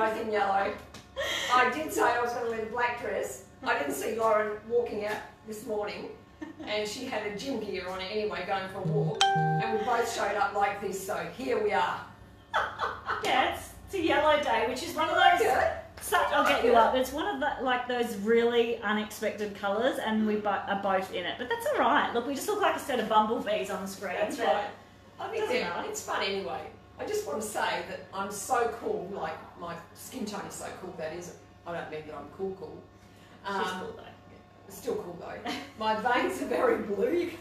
both in yellow. I did say I was going to wear the black dress. I didn't see Lauren walking out this morning, and she had a gym gear on it anyway, going for a walk, and we both showed up like this, so here we are. Yeah, it's a yellow day, which is one of those... I'll get you up. It's one of the, like those really unexpected colours, and we are both in it. But that's all right. Look, we just look like a set of bumblebees on the screen. That's right. I think it's fun anyway. I just want to say that I'm so cool. Like, my skin tone is so cool. That is, I don't mean that I'm cool. She's cool though. Still cool though. My veins are very blue.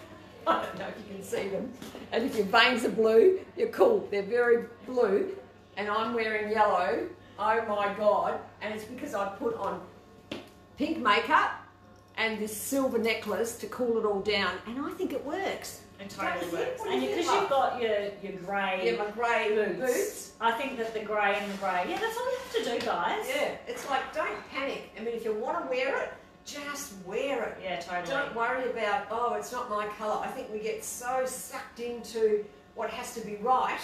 I don't know if you can see them. And if your veins are blue, you're cool. They're very blue, and I'm wearing yellow. Oh my God, and it's because I put on pink makeup and this silver necklace to cool it all down, and I think it works. It totally works. And because you've got your grey... Yeah, my grey boots. I think that the grey and the grey... Yeah, that's all you have to do, guys. Yeah, it's like, don't panic. I mean, if you want to wear it, just wear it. Yeah, totally. Don't worry about, oh, it's not my colour. I think we get so sucked into what has to be right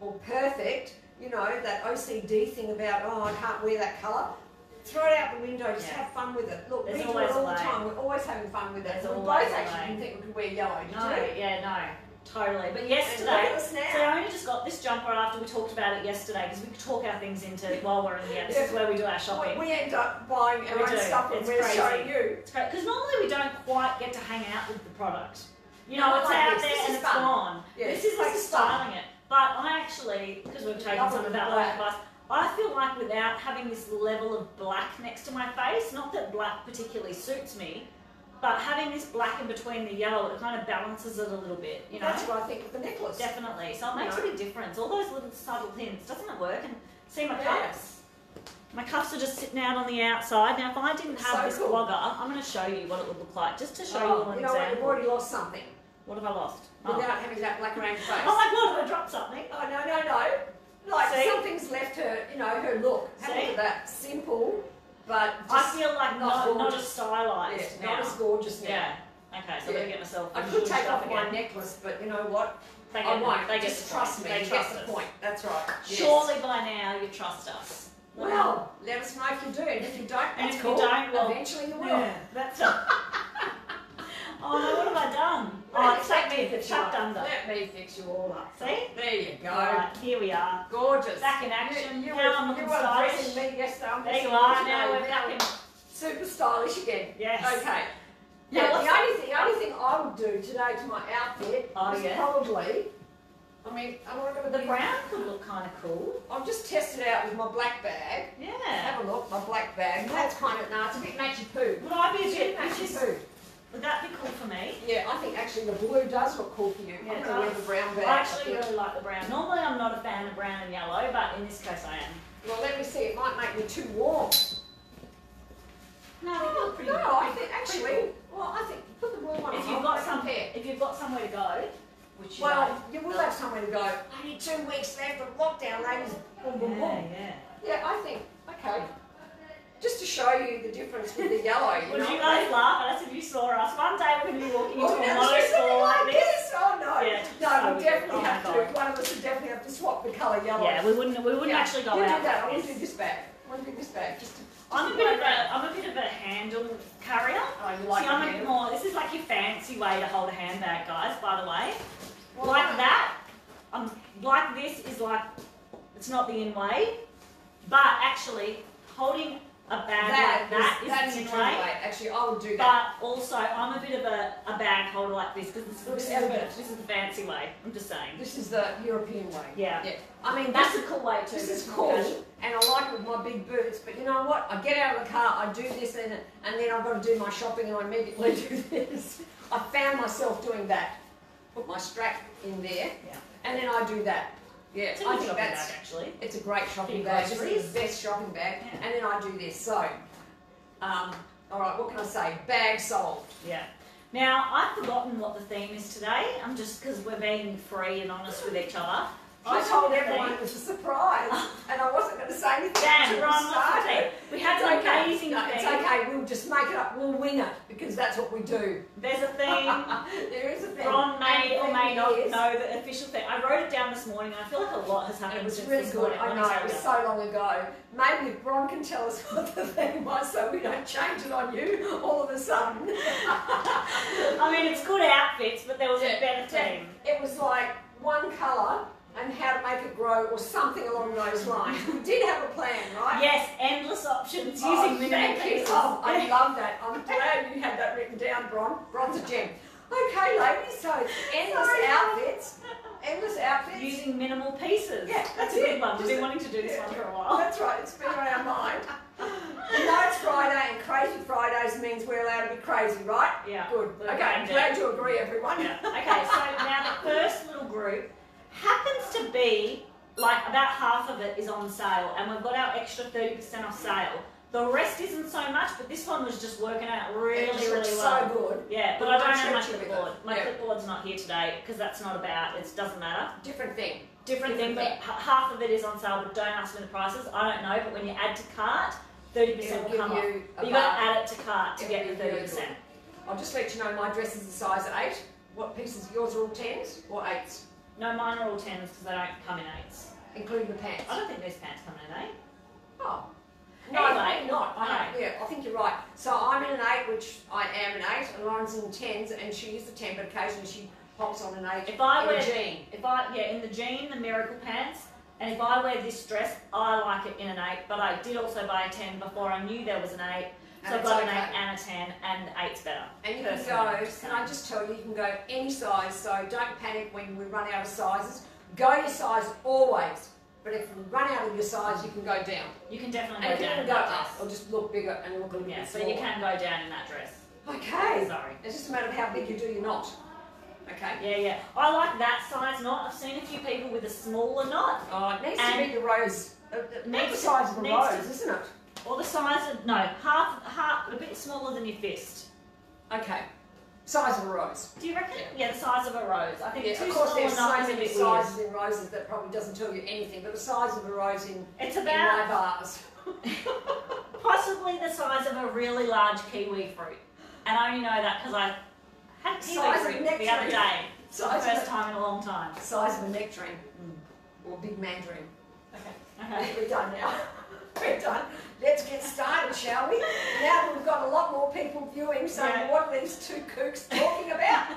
or perfect. You know, that OCD thing about, oh, I can't wear that colour. Throw it out the window, just have fun with it. Look, we do it all the time. We're always having fun with it. We both actually didn't think we could wear yellow, did you? Yeah, no, totally. But yesterday, so I only just got this jumper after we talked about it yesterday, because we could talk our things into while we're in here. This is where we do our shopping. We end up buying our own stuff and we're showing you. It's great, because normally we don't quite get to hang out with the product. You know, it's out there and it's gone. This is like styling it. But I actually, because we've taken some of that advice, I feel like without having this level of black next to my face, not that black particularly suits me, but having this black in between the yellow, it kind of balances it a little bit, you know? That's what I think of the necklace. Definitely. So it makes a big difference. All those little subtle hints, doesn't it work? And see my cuffs? My cuffs are just sitting out on the outside. Now, if I didn't have this blogger, I'm going to show you what it would look like, just to show you an example. You've already lost something. What have I lost? Without having that black around your face. Oh my God, have I dropped something? Oh, no. Like, something's left her, you know, her look. Have a look at that. Simple, but I feel like not as stylised now. Not as gorgeous now. Yeah. Okay, so I'm going to get myself... I could take off my necklace, but you know what? I won't. They just trust me. They get the point. That's right. Surely by now you trust us. Well, let us know if you do. And if you don't, that's cool. Well, eventually you will. Yeah, that's it. Oh no, what have I done? Let me fix you all up. See? There you go. Right, here we are. Gorgeous. Back in action. You were dressing me yesterday. There you are. Now we're back in. Super stylish again. Yes. Okay. Yeah, the only thing I would do today to my outfit is probably, I mean, I'm not going to... The brown could look kind of cool. I'll just test it out with my black bag. Yeah. Have a look, my black bag. That's kind of, it's a bit matchy poo. Would I be a bit matchy poo? Would that be cool for me? Yeah, I think actually the blue does look cool for you. Yeah, I'm going to wear the brown bag. I actually really like the brown. Normally I'm not a fan of brown and yellow, but in this case I am. Well, let me see. It might make me too warm. No, they look pretty. No, I think actually. Well, I think put the blue one on. If you've got somewhere to go, which you will have somewhere to go. Only 2 weeks left of lockdown, ladies. Boom, boom, boom. Yeah, I think. Okay. Just to show you the difference with the yellow. Would you guys laugh at us if you saw us? One day we're going to be walking into a motor store like this. Oh no! Yeah, no, we definitely have to. One of us would definitely have to swap the colour yellow. Yeah, we wouldn't actually go out. You do that. I want to do this bag. I'm a bit of a handle carrier. Oh, you like See, this is like your fancy way to hold a handbag, guys, by the way. Well, like that, like this is like, it's not the in way, but actually holding a bag like that is the in way. Actually, I would do that. But also, I'm a bit of a bag holder like this, because this is the fancy way. I'm just saying. This is the European way. Yeah. I mean, that's a cool way too. This is cool, and I like it with my big boots. But you know what? I get out of the car, I do this, and then I've got to do my shopping, and I immediately do this. I found myself doing that. Put my strap in there, and then I do that. Yeah, it's a good shopping bag, actually. It's a great shopping bag. It's the best shopping bag. Yeah. And then I do this. So, all right, what can I say? Bag solved. Yeah. Now, I've forgotten what the theme is today. I'm just, because we're being free and honest with each other. I told everyone it was a surprise, and I wasn't going to say anything until we started. We had an amazing theme. It's okay. We'll just make it up. We'll wing it because that's what we do. There's a theme. There is a theme. Ron may or may not know the official theme. I wrote it down this morning, and I feel like a lot has happened. It was really good. I know, it was so long ago. Maybe if Ron can tell us what the theme was so we don't change it on you all of a sudden. I mean, it's good outfits, but there was a better theme. It was like one colour and how to make it grow or something along those lines. We did have a plan, right? Yes, endless options using minimal pieces. Oh, I love that. I'm glad you had that written down, Bron. Bron's a gem. Okay, ladies, so it's endless outfits. Endless outfits. Using minimal pieces. Yeah, that's a good one. We've been wanting to do this one for a while. That's right, it's been on our mind. You know it's Friday, and Crazy Fridays means we're allowed to be crazy, right? Yeah. Good. Okay, I'm glad you agree, everyone. Yeah. Okay, so now the first little group happens to be, like, about half of it is on sale, and we've got our extra 30% off sale. The rest isn't so much, but this one was just working out really well. So good. Yeah, but I don't have my clipboard. My clipboard's not here today because that's not about, it doesn't matter. Different thing. Different thing, but half of it is on sale, but don't ask me the prices. I don't know, but when you add to cart, 30% will come off. But you've got to add it to cart to get the 30%. I'll just let you know my dress is a size 8. What pieces? Yours are all 10s or 8s? No, mine are all 10s because they don't come in 8s. Including the pants? I don't think these pants come in an 8. Oh. No, anyway, not. Yeah, I think you're right. So I'm in an 8, which I am an 8, and Lauren's in 10s, and she is a 10, but occasionally she pops on an 8 if I wear, a jean. In the jean, the miracle pants, and if I wear this dress, I like it in an 8, but I did also buy a 10 before I knew there was an 8. So I've got an 8 and a 10, and 8's better. And you can go, can I just tell you, you can go any size, so don't panic when we run out of sizes. Go your size always. But if you run out of your size, you can go down. You can definitely go down. And you can go up, or just look bigger and look a little bit smaller. So you can go down in that dress. Okay. Sorry. It's just a matter of how big you do your knot. Okay. Yeah. I like that size knot. I've seen a few people with a smaller knot. Oh, it needs to be the rose. Needs the size of a rose, isn't it? Or the size of, no, half, a bit smaller than your fist. Okay. Size of a rose. Do you reckon? Yeah, the size of a rose. I think of course there's so many sizes in roses that probably doesn't tell you anything, but the size of a rose in my vase. Possibly the size of a really large kiwi fruit. And I only know that because I had kiwi fruit the other day. For the first time in a long time. Size of a nectarine. Or big mandarin. Okay. We're done now. We're done. Let's get started, shall we? Now that we've got a lot more people viewing, saying, what are these two kooks talking about?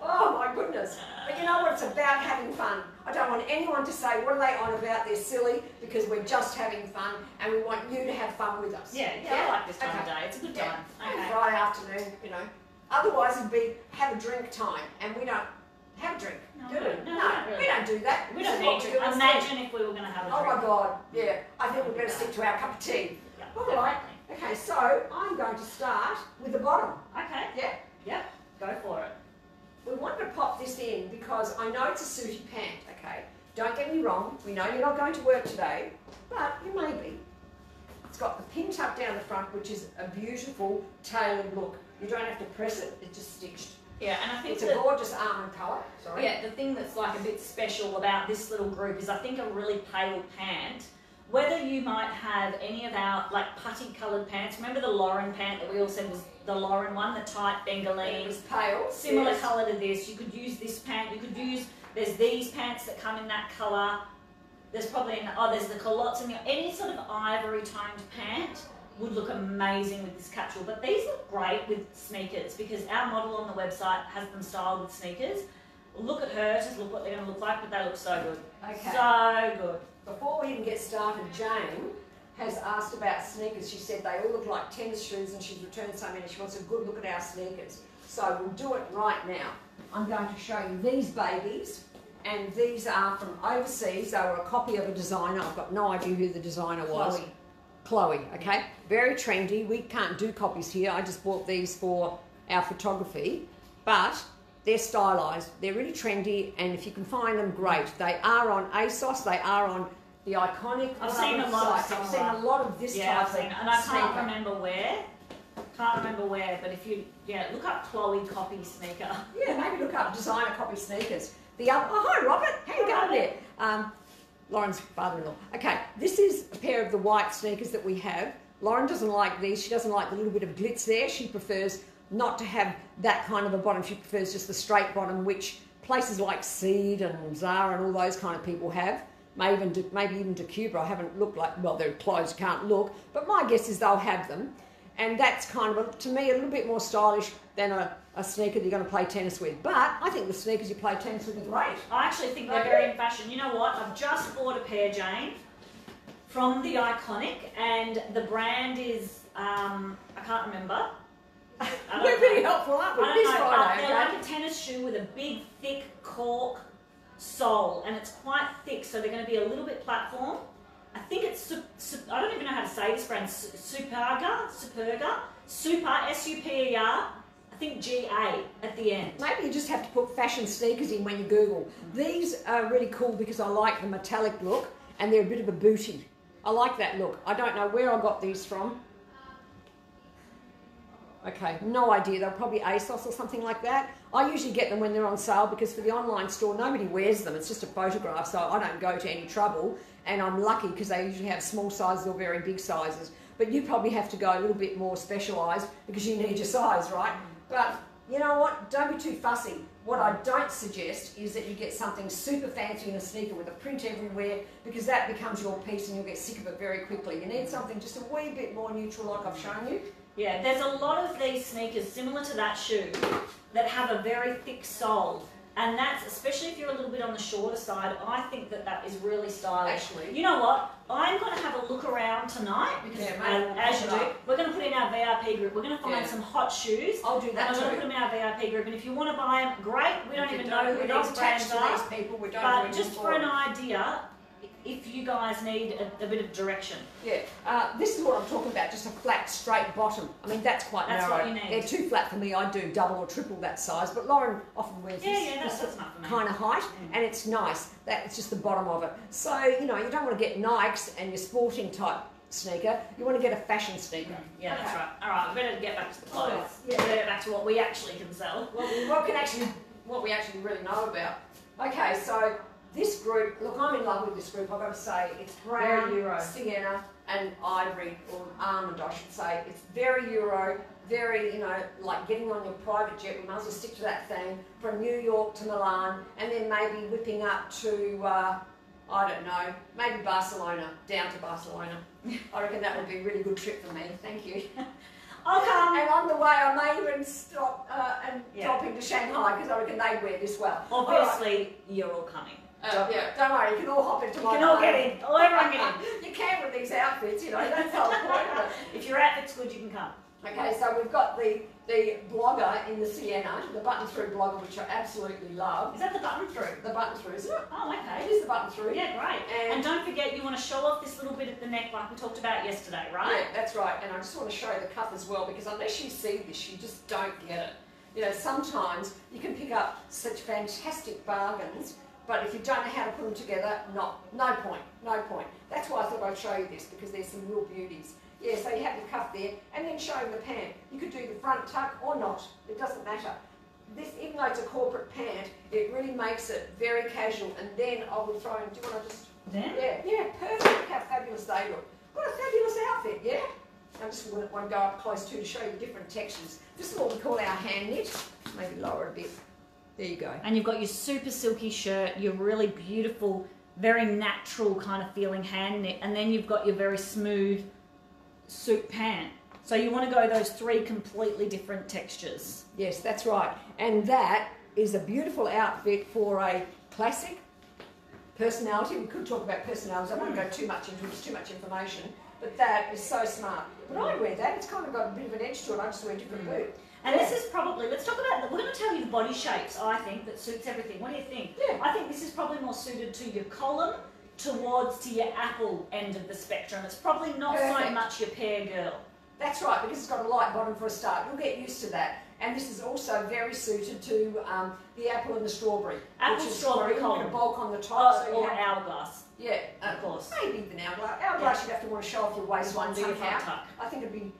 Oh my goodness. But you know what? It's about having fun. I don't want anyone to say, what are they on about? They're silly, because we're just having fun and we want you to have fun with us. Yeah, I like this time of day. It's a good time. Okay. Friday afternoon, you know. Otherwise it'd be have a drink time, and we don't have a drink. No, we don't do that. We don't need to. Imagine if we were going to have a drink. Oh my God, yeah. I think we're going to stick to our cup of tea. Yeah, all right. Okay, so I'm going to start with the bottom. Okay. Yeah? Yeah, go for it. We wanted to pop this in because I know it's a sooty pant, okay? Don't get me wrong, we know you're not going to work today, but you may be. It's got the pin tucked down the front, which is a beautiful tailored look. You don't have to press it, it's just stitched. Yeah, and I think it's a gorgeous almond colour. Sorry. Yeah, the thing that's like a bit special about this little group is I think a really pale pant. Whether you might have any of our like putty coloured pants. Remember the Lauren pant that we all said was the Lauren one, the tight bengaline. It was pale. Similar colour to this. You could use this pant. You could use. There's these pants that come in that colour. There's probably there's the culottes and any sort of ivory toned pant would look amazing with this capsule, but these look great with sneakers because our model on the website has them styled with sneakers. Look at hers, just look what they're going to look like, but they look so good. Okay. So good. Before we even get started, Jane has asked about sneakers. She said they all look like tennis shoes and she's returned so many. She wants a good look at our sneakers. So we'll do it right now. I'm going to show you these babies, and these are from overseas. They were a copy of a designer. I've got no idea who the designer was. Chloe, okay? Very trendy. We can't do copies here. I just bought these for our photography, but they're stylised. They're really trendy, and if you can find them, great. They are on ASOS. They are on the iconic. I've seen a lot of I've seen a lot of this type of and I can't remember where. But if you look up Chloe copy sneaker. Yeah, maybe look up designer copy sneakers. The other, oh hi Robert, how you going there? Lauren's father-in-law. Okay, this is a pair of the white sneakers that we have. Lauren doesn't like these. She doesn't like the little bit of glitz there. She prefers not to have that kind of a bottom. She prefers just the straight bottom, which places like Seed and Zara and all those kind of people have. Maybe even DeCuba. I haven't looked like, well, they're closed, can't look. But my guess is they'll have them. And that's kind of, to me, a little bit more stylish than a sneaker that you're going to play tennis with. But I think the sneakers you play tennis with are great. I actually think they're very in fashion. You know what? I've just bought a pair, Jane, from the Iconic, and the brand is, I can't remember. We're pretty helpful, aren't we? I don't know, Friday, but they're like a tennis shoe with a big, thick cork sole, and it's quite thick, so they're going to be a little bit platform. I think it's, I don't even know how to say this brand, Superga, Super, S-U-P-E-R, I think G-A at the end. Maybe you just have to put fashion sneakers in when you Google. These are really cool because I like the metallic look, and they're a bit of a booty. I like that look. I don't know where I got these from. Okay, no idea. They're probably ASOS or something like that. I usually get them when they're on sale because for the online store, nobody wears them. It's just a photograph, so I don't go to any trouble. And I'm lucky because they usually have small sizes or very big sizes. But you probably have to go a little bit more specialised because you need your size, right? But you know what? Don't be too fussy. What I don't suggest is that you get something super fancy in a sneaker with a print everywhere because that becomes your piece and you'll get sick of it very quickly. You need something just a wee bit more neutral like I've shown you. Yeah, there's a lot of these sneakers similar to that shoe that have a very thick sole. And that's, especially if you're a little bit on the shorter side, I think that that is really stylish. Actually, you know what? I'm going to have a look around tonight because, as you do, we're going to put in our VIP group. We're going to find some hot shoes. I'll do that and too. we're going to put them in our VIP group. And if you want to buy them, great. We don't even know who these brands are. These people. We don't but just for an idea, if you guys need a bit of direction. Yeah, this is what I'm talking about, just a flat, straight bottom. I mean, that's quite narrow. That's what you need. They're too flat for me. I do double or triple that size, but Lauren often wears this kind of height, and it's nice. It's just the bottom of it. So, you know, you don't want to get Nikes and your sporting type sneaker. You want to get a fashion sneaker. Yeah, that's right. All right, we better get back to the clothes. Yeah. Better get back to what we actually can sell. What we actually really know about. Okay, so this group, look, I'm in love with this group, I've got to say. It's brown, sienna, and ivory, or almond, I should say. It's very Euro, very, you know, like getting on your private jet. We might as well stick to that theme. From New York to Milan, and then maybe whipping up to, I don't know, maybe Barcelona, down to Barcelona. I reckon that would be a really good trip for me. Thank you. I'll come. And on the way, I may even stop and drop into Shanghai because I reckon they wear this well. Obviously, you're all coming. Yeah, don't worry, you can all hop into my You can all get in. Everyone get in. You can with these outfits, you know, that's the whole point of it. If your outfit's good, you can come. Okay, so we've got the blogger in the Sienna, the button-through blogger, which I absolutely love. Is that the button-through? The button-through, isn't it? Oh, okay. It is the button-through. Yeah, great. And don't forget, you want to show off this little bit at the neck like we talked about yesterday, right? Yeah, that's right. And I just want to show the cuff as well, because unless you see this, you just don't get it. You know, sometimes you can pick up such fantastic bargains, but if you don't know how to put them together, no point. That's why I thought I'd show you this, because there's some real beauties. Yeah, so you have the cuff there, and then showing the pant. You could do the front tuck or not, it doesn't matter. This, even though it's a corporate pant, it really makes it very casual, and then I will throw in, do you want to just... Yeah, perfect, look how fabulous they look. What a fabulous outfit, yeah? I just want to go up close too to show you different textures. This is what we call our hand knit. Maybe lower it a bit. There you go. And you've got your super silky shirt, your really beautiful, very natural kind of feeling hand knit, and then you've got your very smooth suit pant. So you want to go those three completely different textures. Yes, that's right. And that is a beautiful outfit for a classic personality. We could talk about personalities. I won't go too much into it. It's too much information. But that is so smart. But I wear that. It's kind of got a bit of an edge to it. I just wear a different boot. And this is probably, let's talk about, we're going to tell you the body shapes, I think, that suits everything. What do you think? Yeah. I think this is probably more suited to your column towards to your apple end of the spectrum. It's probably not so much your pear girl. That's right, because it's got a light bottom for a start. You'll get used to that. And this is also very suited to the apple and the strawberry. Apple, strawberry, column. A bulk on the top. Or hourglass. Yeah, of course. Maybe even hourglass. Hourglass, you'd have to want to show off your waistline. Do your front tuck. I think it'd be,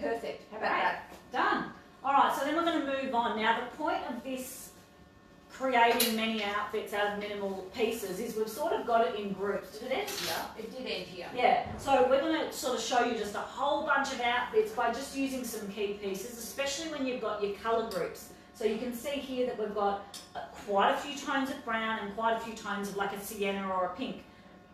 perfect. How about that? Done. All right, so then we're going to move on. Now, the point of this creating many outfits out of minimal pieces is we've sort of got it in groups. Did it end here? It did end here. Yeah, so we're going to sort of show you just a whole bunch of outfits by just using some key pieces, especially when you've got your colour groups. So you can see here that we've got quite a few tones of brown and quite a few tones of like a sienna or a pink.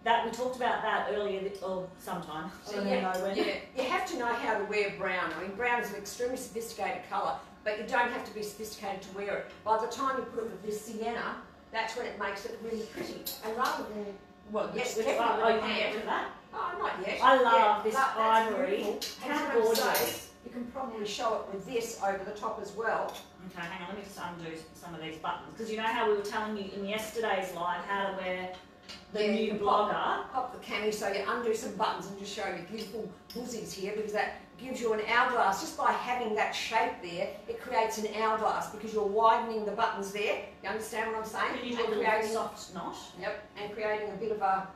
That we talked about that earlier, or sometime. So you have to know how to wear brown. I mean, brown is an extremely sophisticated colour, but you don't have to be sophisticated to wear it. By the time you put it with this sienna, that's when it makes it really pretty. And rather than, well, yes, definitely. Oh, you want to get rid of that? Oh, not yet. I love this ivory. How gorgeous. You can probably show it with this over the top as well. Okay, hang on, let me just undo some of these buttons. Because you know how we were telling you in yesterday's live how to wear the new blogger. Pop the cami so you undo some buttons and just show your beautiful bussies here, because that gives you an hourglass. Just by having that shape there, it creates an hourglass because you're widening the buttons there. You understand what I'm saying? Can you do a soft knot? Yep, and creating a bit of a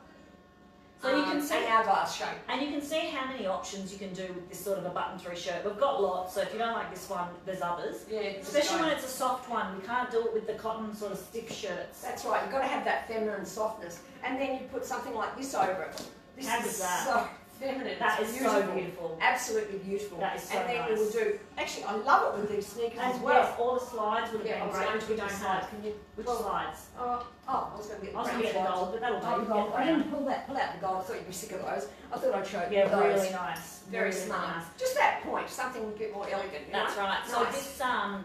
so you can see an hourglass shape. And you can see how many options you can do with this sort of a button-through shirt. We've got lots, so if you don't like this one, there's others. Yeah, especially when it's a soft one. We can't do it with the cotton sort of stiff shirts. That's right. You've got to have that feminine softness, and then you put something like this over it. This how is that? So feminine. That is beautiful. so beautiful. Absolutely beautiful. That is so and then nice. we will do. Actually, I love it with these sneakers as And well. yes, all the slides would have been great, which we don't have. Can you? Which slides? Oh, I was going to get the brown the slides. gold, but that'll do. Gold. I didn't pull out the gold. I thought you'd be sick of those. I thought I'd show you yeah, those. really nice. Very really smart. Nice. Just that point, something a bit more elegant. That's right. So nice.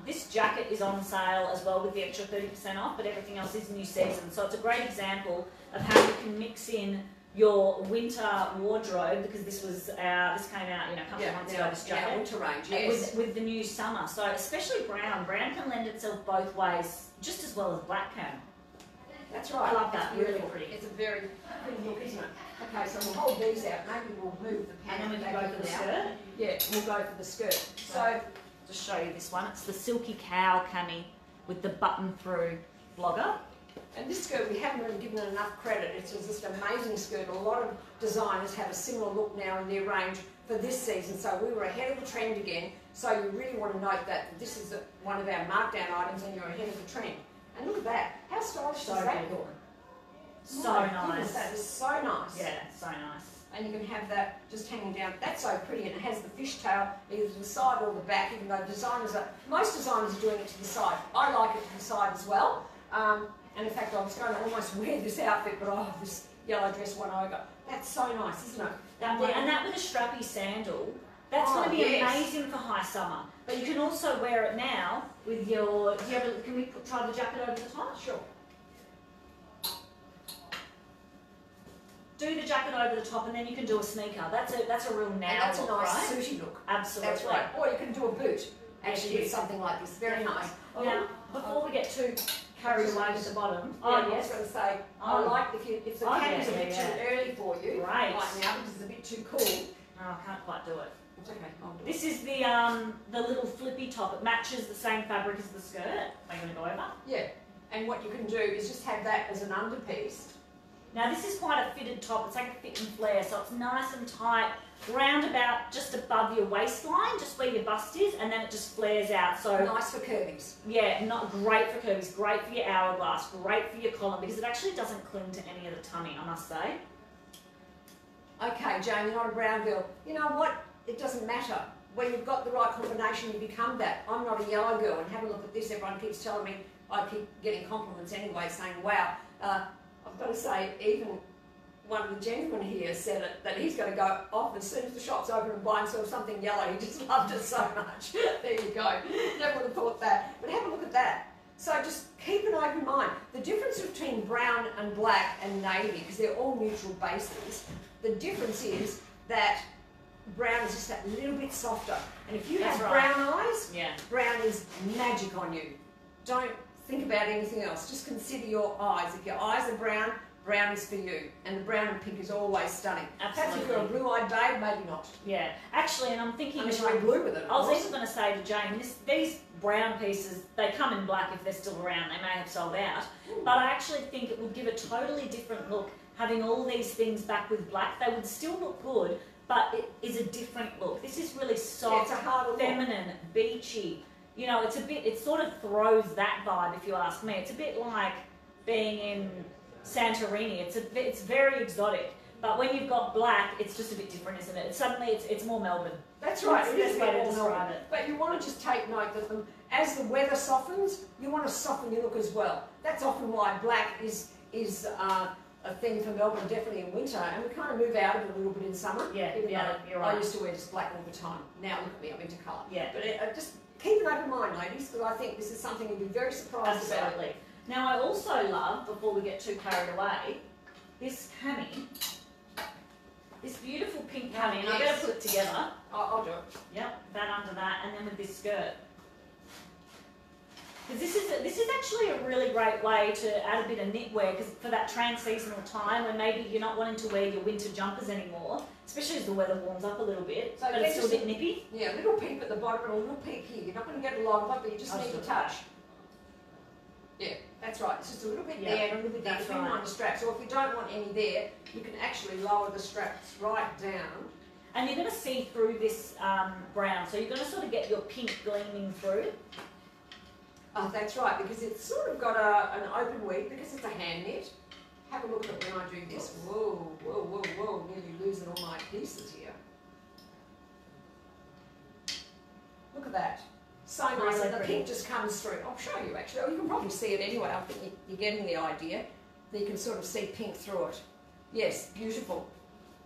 this jacket is on sale as well with the extra 30% off, but everything else is new season. So it's a great example of how you can mix in your winter wardrobe, because this came out a couple of months ago, this jacket. Winter range, yes. With the new summer. So especially brown. Brown can lend itself both ways just as well as black can. That's right. I love that. It's really pretty. It's a very pretty look, isn't it? Okay, so we'll hold these out. Maybe we'll move the pants. And then we can go for the skirt. Yeah, we'll go for the skirt. So just show you this one. It's the silky cow cami with the button through blogger. And this skirt, we haven't really given it enough credit. It's just an amazing skirt. A lot of designers have a similar look now in their range for this season. So we were ahead of the trend again. So you really want to note that this is one of our markdown items and you're ahead of the trend. And look at that. How stylish is that? Good. So nice. nice. That is so nice. Yeah, so nice. And you can have that just hanging down. That's so pretty, and it has the fishtail either to the side or the back, even though most designers are doing it to the side. I like it to the side as well. And in fact, I was going to almost wear this outfit, but this yellow dress won over. That's so nice, isn't it? And that with a strappy sandal, that's going to be amazing for high summer. But you can also wear it now with your. Can we try the jacket over the top? Sure. Do the jacket over the top, and then you can do a sneaker. That's a real now. And that's look, a nice right? suity look. Absolutely. That's right. Or you can do a boot. Actually, with something like this. Very nice. Now, before we get too carried away with the bottom. I was going to say, I like if the cami's a bit too early for you right now because it's a bit too cool. No, I can't quite do it. It's okay. This is the little flippy top. It matches the same fabric as the skirt. Are you going to go over? Yeah. And what you can do is just have that as an underpiece. Now this is quite a fitted top. It's like a fit and flare, so it's nice and tight, round about just above your waistline, just where your bust is, and then it just flares out. So nice for curvies. Yeah, not great for curvies, great for your hourglass, great for your collar, because it actually doesn't cling to any of the tummy, I must say. Okay, Jane, you're not a brown girl. You know what? It doesn't matter. When you've got the right combination, you become that. I'm not a yellow girl, and have a look at this. Everyone keeps telling me, I keep getting compliments anyway, saying, wow. I've got to say, even one of the gentlemen here said it, that he's going to go off as soon as the shop's open and buy himself something yellow. He just loved it so much. There you go. Never would have thought that. But have a look at that. So just keep an open mind. The difference between brown and black and navy, because they're all neutral bases, the difference is that brown is just that little bit softer. And if you have brown eyes, brown is magic on you. Don't think about anything else. Just consider your eyes. If your eyes are brown, brown is for you. And the brown and pink is always stunning. Absolutely. Perhaps if you're a blue-eyed babe, maybe not. Yeah. Actually, and I'm thinking... Unless you're blue with it. I was even going to say to Jane, these brown pieces, they come in black if they're still around. They may have sold out. But I actually think it would give a totally different look having all these things back with black. They would still look good, but it is a different look. This is really soft, it's a harder feminine, beachy. you know, it's a bit, it sort of throws that vibe, if you ask me. It's a bit like being in Santorini. It's very exotic. But when you've got black, it's just a bit different, isn't it? Suddenly it's more Melbourne. That's right. That's the best way to describe it. But you want to just take note that as the weather softens, you want to soften your look as well. That's often why black is a thing for Melbourne, definitely in winter, and we kind of move out of it a little bit in summer. Yeah, you're right. I used to wear just black all the time. Now look at me, I'm into colour. Yeah. But just keep an open mind, ladies, because I think this is something you'll be very surprised about. Absolutely. Now I also love, before we get too carried away, this cami. This beautiful pink cami, and I'm going to put it together. I'll do it. Yep, that under that, and then with this skirt. Because this is actually a really great way to add a bit of knitwear, because for that trans-seasonal time when maybe you're not wanting to wear your winter jumpers anymore, especially as the weather warms up a little bit, so but it's still a bit nippy. Yeah, a little peep at the bottom and a little peep here. You're not going to get a lot of it, but you just need to touch. Yeah, that's right. It's just a little bit there and a little bit there. That's right. On the strap. So if you don't want any there, you can actually lower the straps right down. And you're going to see through this brown, so you're going to sort of get your pink gleaming through. Oh, that's right, because it's sort of got an open weave, because it's a hand knit. Have a look at it when I do this. Whoa, whoa, whoa, whoa, nearly losing all my pieces here. Look at that. So nice, and the pink just comes through. I'll show you actually. Oh, you can probably see it anyway. I think you're getting the idea. That you can sort of see pink through it. Yes, beautiful.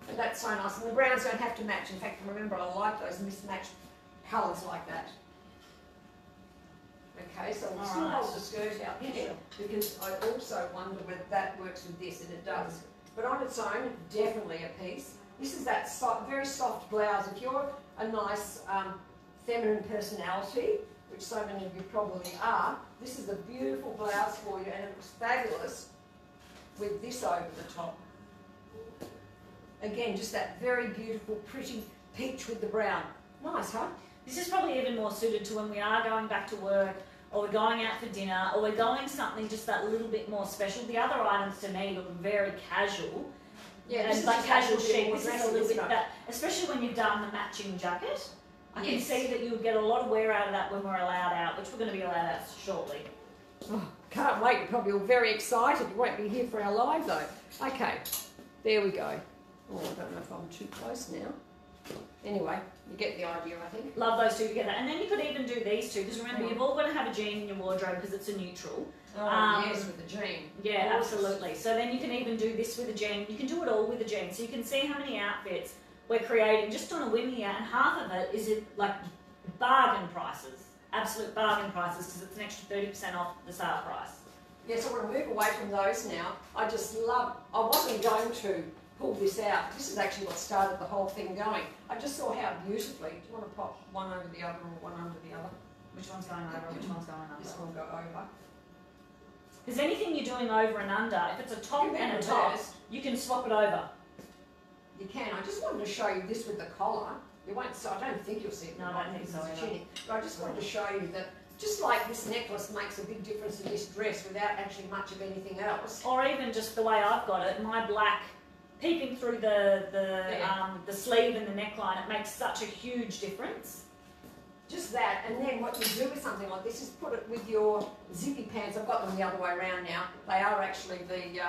And that's so nice. And the browns don't have to match. In fact, remember, I like those mismatched colours like that. Okay, so we'll still hold the skirt out here, because I also wonder whether that works with this, and it does. But on its own, definitely a piece. This is that very soft blouse. If you're a nice feminine personality, which so many of you probably are, this is a beautiful blouse for you, and it looks fabulous with this over the top. Again, just that very beautiful, pretty peach with the brown. Nice, huh? This is probably even more suited to when we are going back to work, or we're going out for dinner, or we're going something just that little bit more special. The other items to me look very casual. Yeah, and like casual chic. This is a little bit that, especially when you've done the matching jacket. I can see that you'll get a lot of wear out of that when we're allowed out, which we're going to be allowed out shortly. Oh, can't wait. You're probably all very excited. You won't be here for our live though. Okay, there we go. Oh, I don't know if I'm too close now. Anyway, you get the idea, I think. Love those two together. And then you could even do these two, because remember, you've all got to have a jean in your wardrobe because it's a neutral. Oh, yes, with the jean. Yeah, absolutely. So then you can even do this with a jean. You can do it all with a jean. So you can see how many outfits we're creating just on a whim here, and half of it is like bargain prices, absolute bargain prices, because it's an extra 30% off the sale price. Yeah, so we're going to move away from those now. I just love, I wasn't going to pull this out. This is actually what started the whole thing going. I just saw how beautifully, do you want to pop one over the other or one under the other? Which one's going over, which one's going under? This one will go over. Because anything you're doing over and under, if it's a top and a top, you can swap it over. You can. I just wanted to show you this with the collar. You won't, so I don't think you'll see it. No, I don't think so either. But I just wanted to show you that just like this necklace makes a big difference in this dress without actually much of anything else. Or even just the way I've got it, my black peeping through the sleeve and the neckline, it makes such a huge difference. Just that, and then what you do with something like this is put it with your zippy pants. I've got them the other way around now. They are actually the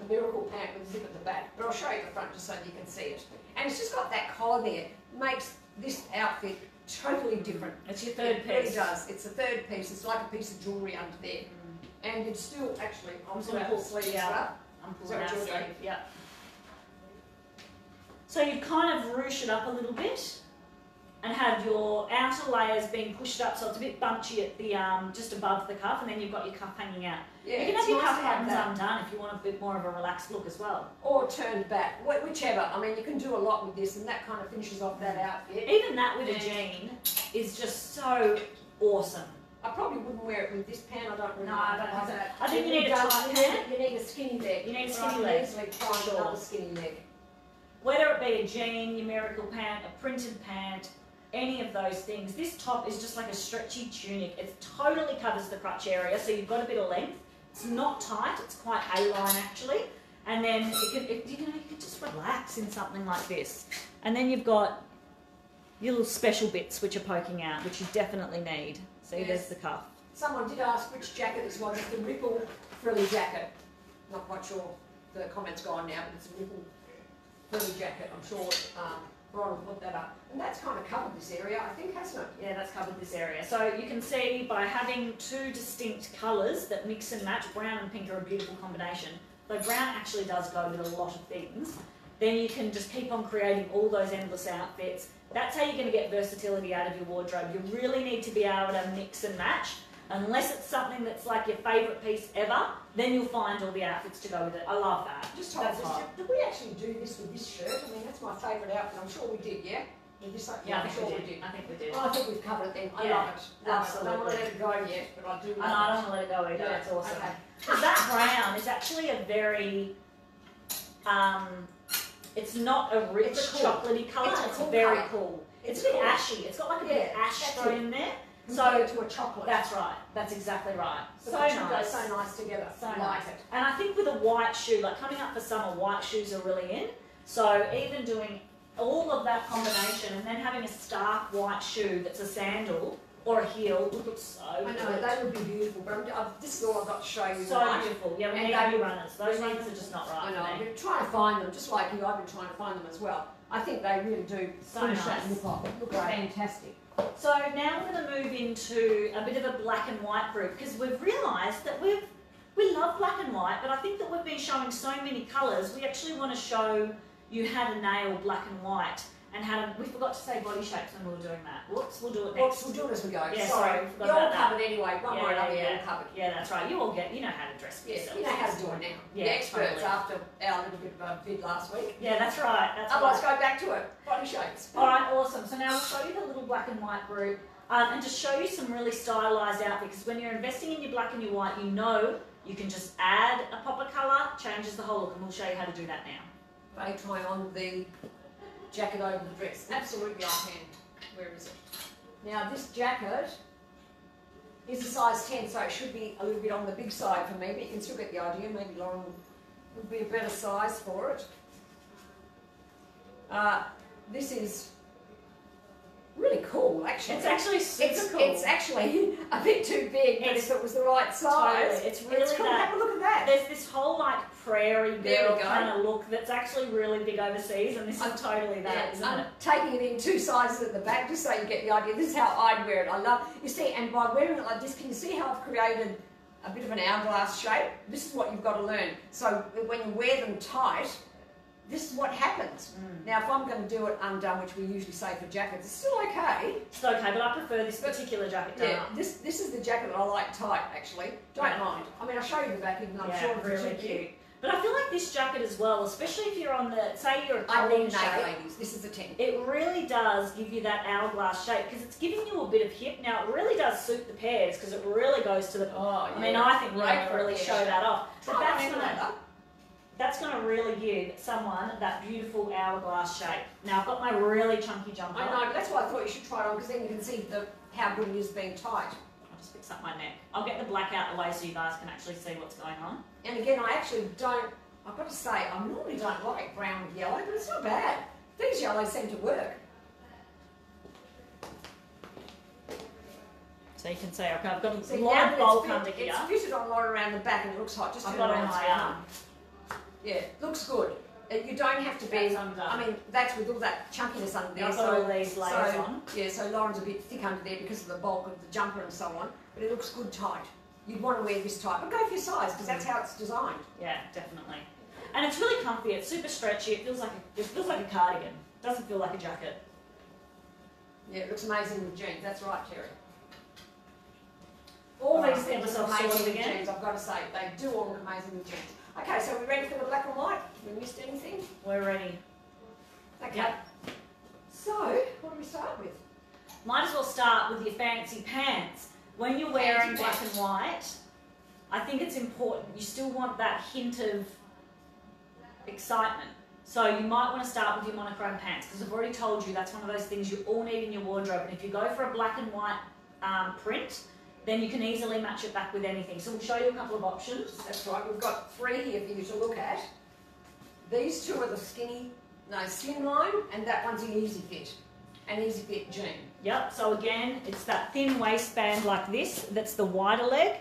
miracle pant with a zip at the back, but I'll show you the front just so you can see it. And it's just got that collar there. It makes this outfit totally different. It's your third piece. It really does. It's the third piece. It's like a piece of jewellery under there. And it's still actually, I'm pulling out the sleeves up. I'm pulling out the sleeve, yeah. So you kind of ruche it up a little bit and have your outer layers being pushed up, so it's a bit bunchy at the just above the cuff, and then you've got your cuff hanging out. Yeah, you can have your cuff buttons undone if you want a bit more of a relaxed look as well. Or turned back, whichever. I mean, you can do a lot with this, and that kind of finishes off that outfit. Even that with a jean is just so awesome. I probably wouldn't wear it with this pant. I don't really know. I don't think so. that. I think you need a tight pant. You need a skinny leg. You need a skinny leg. Easily find another skinny leg. Whether it be a jean, your miracle pant, a printed pant, any of those things. This top is just like a stretchy tunic. It totally covers the crotch area, so you've got a bit of length. It's not tight, it's quite A-line actually. And then you can just relax in something like this. And then you've got your little special bits which are poking out, which you definitely need. See, there's the cuff. Someone did ask which jacket this was. It's the ripple frilly jacket. Not quite sure. The comment's gone now, but it's a ripple frilly jacket. I'm sure Ron will put that up. And that's kind of covered this area, I think, hasn't it? Yeah, that's covered this area. So you can see by having two distinct colours that mix and match, brown and pink are a beautiful combination. Though brown actually does go with a lot of things. Then you can just keep on creating all those endless outfits. That's how you're going to get versatility out of your wardrobe. You really need to be able to mix and match. Unless it's something that's like your favourite piece ever, then you'll find all the outfits to go with it. I love that. Just hold this. Did we actually do this with this shirt? I mean, that's my favourite outfit. I'm sure we did, yeah? With this, yeah, I'm sure we did. I think we did. Oh, I think we've covered it then. I love it. Absolutely. I don't want to let it go yet, but I do love it. I don't want to let it go either. Yeah. It's awesome. Okay. Because that brown is actually a very, it's not a rich chocolatey colour. It's very cool. It's a bit ashy. It's got like a bit of ash thrown in there. So to a chocolate. That's right. That's exactly right. So nice. Go so nice together. So nice. And I think with a white shoe, like coming up for summer, white shoes are really in. So even doing all of that combination and then having a stark white shoe that's a sandal or a heel would look so good. I know, they would be beautiful, but this is all I've got to show you. So beautiful. Yeah, we need new runners. Those runners are just not right. I know, I've been trying to find them, just like you, I've been trying to find them as well. I think they really do finish that look off. Look fantastic. So now we're going to move into a bit of a black and white group because we've realised that we love black and white, but I think that we've been showing so many colours. We actually want to show you how to nail black and white and how to, we forgot to say body shapes when we were doing that. Whoops, we'll do it next. We'll do it as we go. Yeah, sorry. You're all covered anyway. One more another, you're all covered. Yeah, that's right. You all you know how to dress for yourself. You know how to do it now. Yeah, the experts totally. after our little bit of a vid last week. Yeah, that's right. Otherwise, go back to it. Body shapes. All right, awesome. So now we'll show you the little black and white group and just show you some really stylised outfits because when you're investing in your black and your white, you know you can just add a pop of colour, changes the whole look, and we'll show you how to do that now. Faye, try on the jacket over the dress. Absolutely, I can. Where is it? Now, this jacket is a size 10, so it should be a little bit on the big side for me, but you can still get the idea. Maybe Lauren would be a better size for it. This is really cool, actually. It's actually super cool. It's actually a bit too big, but if it was the right size, totally. It's really cool. that. Have a look at that. There's this whole like prairie girl kind of look that's actually really big overseas, and this is totally that, isn't it? Taking it in two sizes at the back, just so you get the idea. This is how I'd wear it. I love, you see, and by wearing it like this, can you see how I've created a bit of an hourglass shape? This is what you've got to learn. So when you wear them tight, this is what happens. Now, if I'm going to do it undone, which we usually say for jackets, it's still okay. It's okay, but I prefer this particular jacket done up. This is the jacket that I like tight, actually. Don't mind. I mean, I'll show you the back, even though I'm sure it's really cute. But I feel like this jacket as well, especially if you're on the, say you're a collar shape. Ladies, this is a 10. It really does give you that hourglass shape because it's giving you a bit of hip. Now, it really does suit the pairs because it really goes to the... I mean, I think we're going to really show that off. But that's going to really give someone that beautiful hourglass shape. Now, I've got my really chunky jumper. I know, but that's why I thought you should try it on because then you can see how good it is being tight. I'll just fix up my neck. I'll get the black out the way so you guys can actually see what's going on. And again, I actually don't, I've got to say, I normally don't like brown with yellow, but it's not bad. These yellows seem to work. So you can see, okay, I've got a light bulk under here. It's fitted on a lot around the back and it looks hot. Just I've got it on my arm. Yeah, looks good. You don't have to be, I mean, that's with all that chunkiness under there. I've got all these layers on. Yeah, so Lauren's a bit thick under there because of the bulk of the jumper and so on, but it looks good tight. You'd want to wear this tight, but go for your size because that's how it's designed. Yeah, definitely. And it's really comfy, it's super stretchy, it feels like a cardigan. It doesn't feel like a jacket. Yeah, it looks amazing with jeans, that's right, Terry. All All these things look are amazing with again. jeans, I've got to say. They do all look amazing with jeans. Okay, so we're ready for the black and white? We missed anything? We're ready. Okay. Yep. So, what do we start with? Might as well start with your fancy pants. When you're wearing black and white, I think it's important. You still want that hint of excitement. So you might want to start with your monochrome pants because I've already told you that's one of those things you all need in your wardrobe. And if you go for a black and white print, then you can easily match it back with anything. So we'll show you a couple of options. That's right, we've got 3 here for you to look at. These 2 are the slimline, and that one's the easy fit. and easy fit jean. Yep, so again, it's that thin waistband like this, that's the wider leg,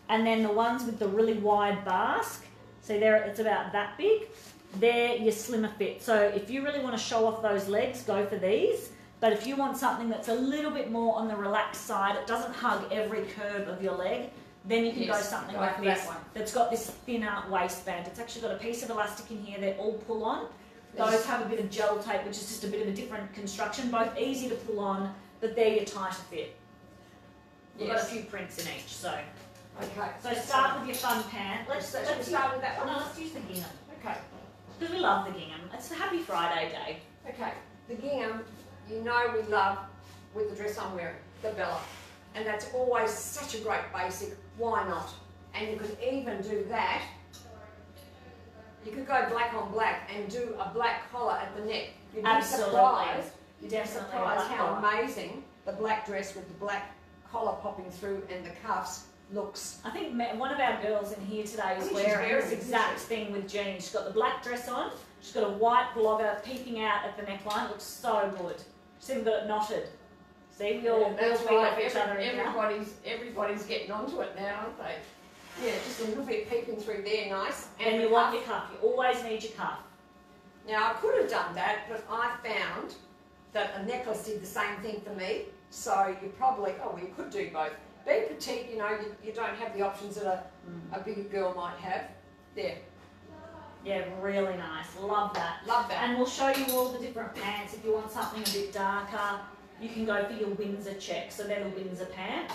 and then the ones with the really wide basque, so there it's about that big, they're your slimmer fit. So if you really want to show off those legs, go for these, but if you want something that's a little bit more on the relaxed side, it doesn't hug every curve of your leg, then you can go something like this, that's got this thinner waistband. It's actually got a piece of elastic in here, they're all pull on. Those have a bit of gel tape, which is just a bit of a different construction, both easy to pull on, but they're your tighter fit. We've got a few prints in each, so. Okay. So start with your fun pant. Let's start with that one. No, let's use the gingham. Okay. Because we love the gingham. It's a happy Friday day. Okay. The gingham, you know we love with the dress I'm wearing, the Bella. And that's always such a great basic. Why not? And you could even do that. You could go black on black and do a black collar at the neck. You'd be surprised. You'd be surprised how amazing the black dress with the black collar popping through and the cuffs looks. I think one of our girls in here today is wearing this exact thing with jeans. She's got the black dress on. She's got a white blogger peeping out at the neckline. It looks so good. She's even got it knotted. See, we all feed each other. Everybody's getting onto it now, aren't they? Yeah, just a little bit peeping through there, nice. And you want your cuff. You always need your cuff. Now, I could have done that, but I found that a necklace did the same thing for me. So you probably, you could do both. Being petite, you know, you don't have the options that a bigger girl might have. There. Yeah, really nice. Love that. Love that. And we'll show you all the different pants. If you want something a bit darker, you can go for your Windsor check. So they're the Windsor pants.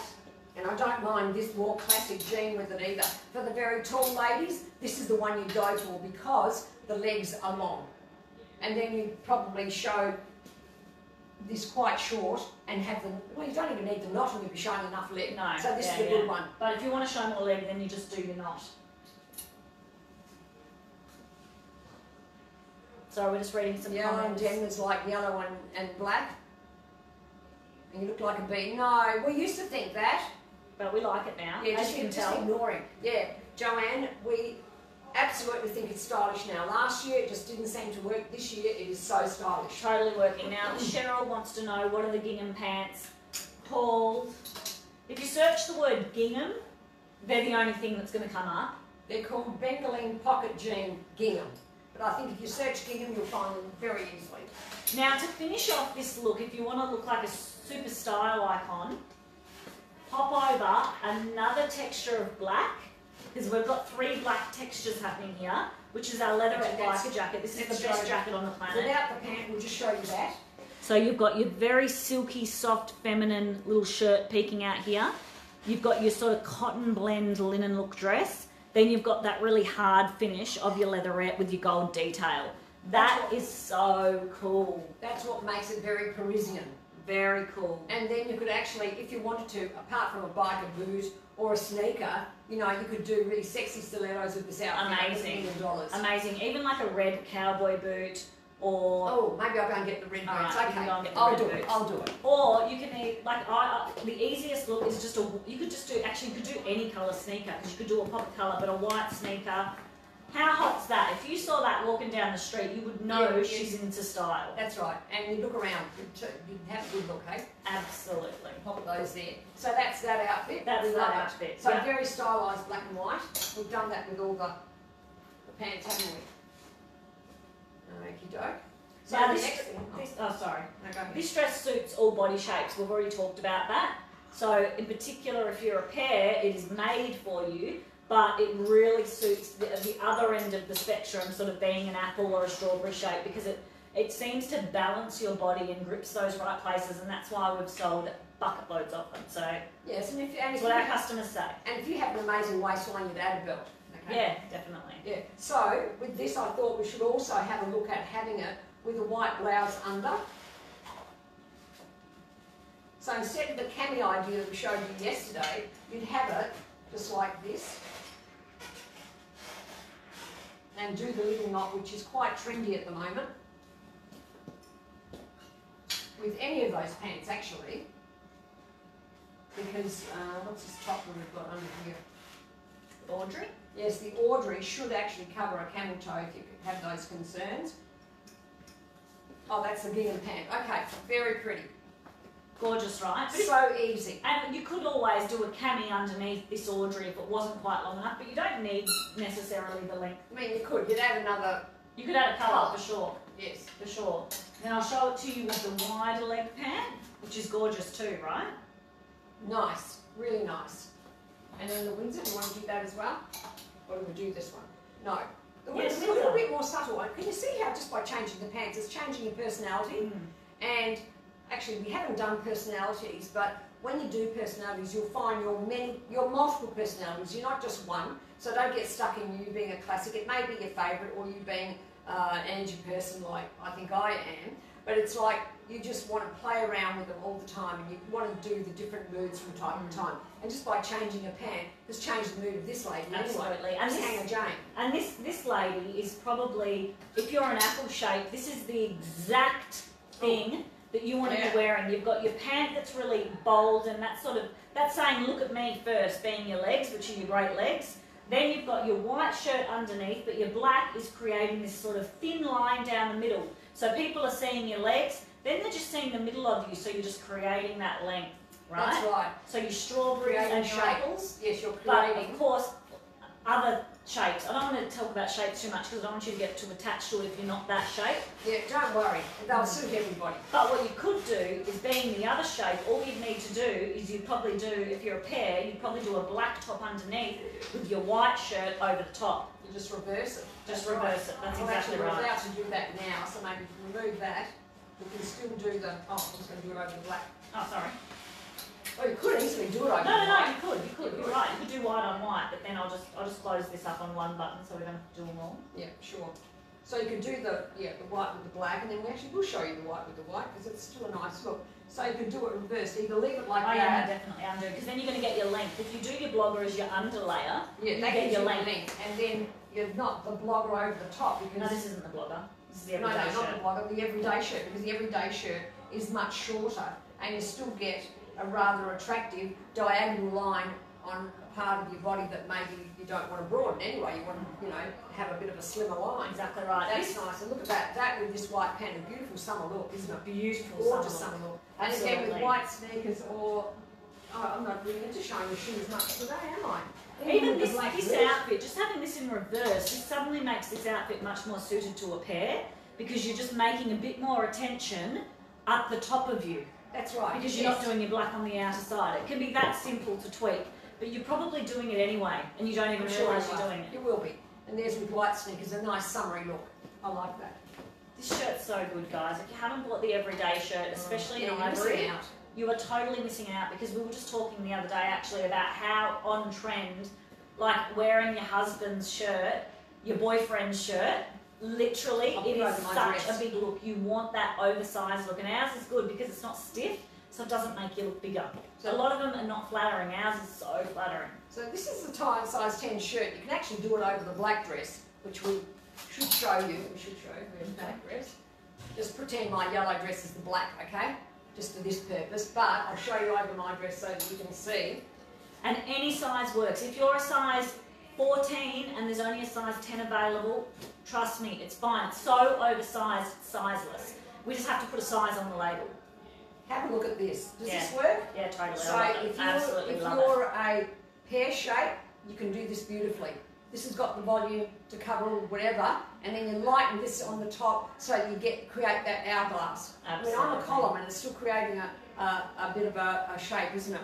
And I don't mind this more classic jean with it either. For the very tall ladies, this is the one you go for because the legs are long. And then you probably show this quite short and have the, well, you don't even need the knot and you'll be showing enough leg. No. So this is a good one. But if you want to show more leg, then you just do your knot. So we're just reading some yellow comments. And Jen was like yellow and black. And you look like a bee. No, we used to think that. But we like it now. Yeah, just ignoring. Yeah, Joanne, we absolutely think it's stylish now. Last year it just didn't seem to work. This year it is so stylish. Totally working. Now, Cheryl wants to know, what are the gingham pants called? If you search the word gingham, they're the only thing that's going to come up. They're called Bengaline Pocket Jean Gingham. But I think if you search gingham, you'll find them very easily. Now, to finish off this look, if you want to look like a super style icon, pop over another texture of black, because we've got 3 black textures happening here, which is our leatherette biker jacket. This is the best jacket on the planet. Without the pant, we'll just show you that. So you've got your very silky, soft, feminine little shirt peeking out here. You've got your sort of cotton blend linen look dress. Then you've got that really hard finish of your leatherette with your gold detail. That is so cool. That's what makes it very Parisian. Very cool. And then you could actually, if you wanted to, apart from a biker boot or a sneaker, you know, you could do really sexy stilettos with this outfit. Amazing. $1 million. Amazing. Even like a red cowboy boot or... Oh, maybe I'll go and get the red boots. Right, okay, I'll do it. I'll do it. Or you can eat, like, the easiest look is just you could just do, actually you could do any colour sneaker, because you could do a pop colour, but a white sneaker. How hot's that? If you saw that walking down the street, you would know she's into style. That's right. And you look around, you'd have a good look, hey? Absolutely. Pop those there. So that's that outfit. That's that outfit. So very stylised black and white. We've done that with all the pants, haven't we? Okie doke. So now this dress suits all body shapes. We've already talked about that. So in particular, if you're a pear, it is made for you. But it really suits the other end of the spectrum, sort of being an apple or a strawberry shape, because it seems to balance your body and grips those right places, and that's why we've sold bucket loads of them. So yes, and that's what our customers say. And if you have an amazing waistline, you'd add a belt. Okay? Yeah, definitely. Yeah. So with this, I thought we should also have a look at having it with a white blouse under. So instead of the cami idea that we showed you yesterday, you'd have it just like this. And do the little knot, which is quite trendy at the moment. With any of those pants, actually. Because, what's this top one we've got under here? Audrey? Yes, the Audrey should actually cover a camel toe if you have those concerns. Oh, that's the gingham pant. Okay, very pretty. Gorgeous, right? But so easy. And you could always do a cami underneath this Audrey if it wasn't quite long enough, but you don't need necessarily the length. I mean, you could. You'd add another... You could add a colour, for sure. Yes. For sure. Then I'll show it to you with the wider leg pant, which is gorgeous too, right? Nice. Really nice. And then the Windsor, do you want to do that as well? Or do we do this one? No. The Windsor's a little bit more subtle. Can you see how just by changing the pants, it's changing your personality? And actually, we haven't done personalities, but when you do personalities, you'll find your multiple personalities. You're not just one. So don't get stuck in you being a classic. It may be your favourite or you being an energy person like I think I am. But it's like you just want to play around with them all the time and you want to do the different moods from time to time. And just by changing a pant, has changed the mood of this lady. Absolutely. Anyway. And Hannah Jane. And this lady is probably, if you're an apple shape, this is the exact thing that you want to be wearing. You've got your pant that's really bold and that's saying look at me first, being your legs, which are your great legs. Then you've got your white shirt underneath, but your black is creating this sort of thin line down the middle. So people are seeing your legs, then they're just seeing the middle of you, so you're just creating that length, right? That's right. So your strawberries and your apples. Yes, you're creating. But of course, other shapes. I don't want to talk about shapes too much because I don't want you to get too attached to it if you're not that shape. Yeah, don't worry. They'll suit everybody. But what you could do is, being the other shape, all you'd need to do is you'd probably do, if you're a pair, you'd probably do a black top underneath with your white shirt over the top. You just reverse it. Just reverse it. That's exactly right. We're allowed to do that now, so maybe if we remove that, we can still do the... Oh, I'm just going to do it over the black. Oh, sorry. Oh, you could easily do it over the No, you could. You're right. You could do white on white, but then I'll just close this up on one button so we don't have to do them all. Yeah, sure. So you could do the white with the black, and then we actually will show you the white with the white because it's still a nice look. So you could do it reversed. Either leave it like that. Yeah, definitely undo, because then you're going to get your length. If you do your blogger as your underlayer, you get your length. And then you're not the blogger over the top. Because no, this isn't the blogger. This is the everyday shirt. No, not the blogger, the everyday shirt, because the everyday shirt is much shorter, and you still get a rather attractive diagonal line on a part of your body that maybe you don't want to broaden anyway. You want to, have a bit of a slimmer line. Exactly right. That's nice. And look at that with this white pant. A beautiful summer look, isn't it? Beautiful Gorgeous summer look. And Absolutely. again with white sneakers or... Oh, I'm not really into showing the shoes much today, am I? Even this outfit, just having this in reverse, this suddenly makes this outfit much more suited to a pair because you're just making a bit more attention at the top of you. That's right. Because you're not doing your black on the outer side. It can be that simple to tweak, but you're probably doing it anyway, and you don't even realise you're doing it. You will be. And there's with white sneakers, a nice summery look. I like that. This shirt's so good, guys. If you haven't bought the everyday shirt, especially in ivory, you are totally missing out, because we were just talking the other day actually about how on trend, like wearing your husband's shirt, your boyfriend's shirt, literally it is such a big look. You want that oversized look, and ours is good because it's not stiff, so it doesn't make you look bigger. So a lot of them are not flattering. Ours is so flattering. So this is the size 10 shirt. You can actually do it over the black dress, which we should show you. We should show you the black dress. Just pretend my yellow dress is the black, okay? Just for this purpose, but I'll show you over my dress so that you can see. And any size works. If you're a size 14 and there's only a size 10 available, trust me, it's fine. It's so oversized, it's sizeless. We just have to put a size on the label. Have a look at this. Does this work? Yeah, totally. So if you're a pear shape, you can do this beautifully. This has got the volume to cover all whatever, and then you lighten this on the top so you create that hourglass. Absolutely. I mean, I'm a column and it's still creating a bit of a shape, isn't it?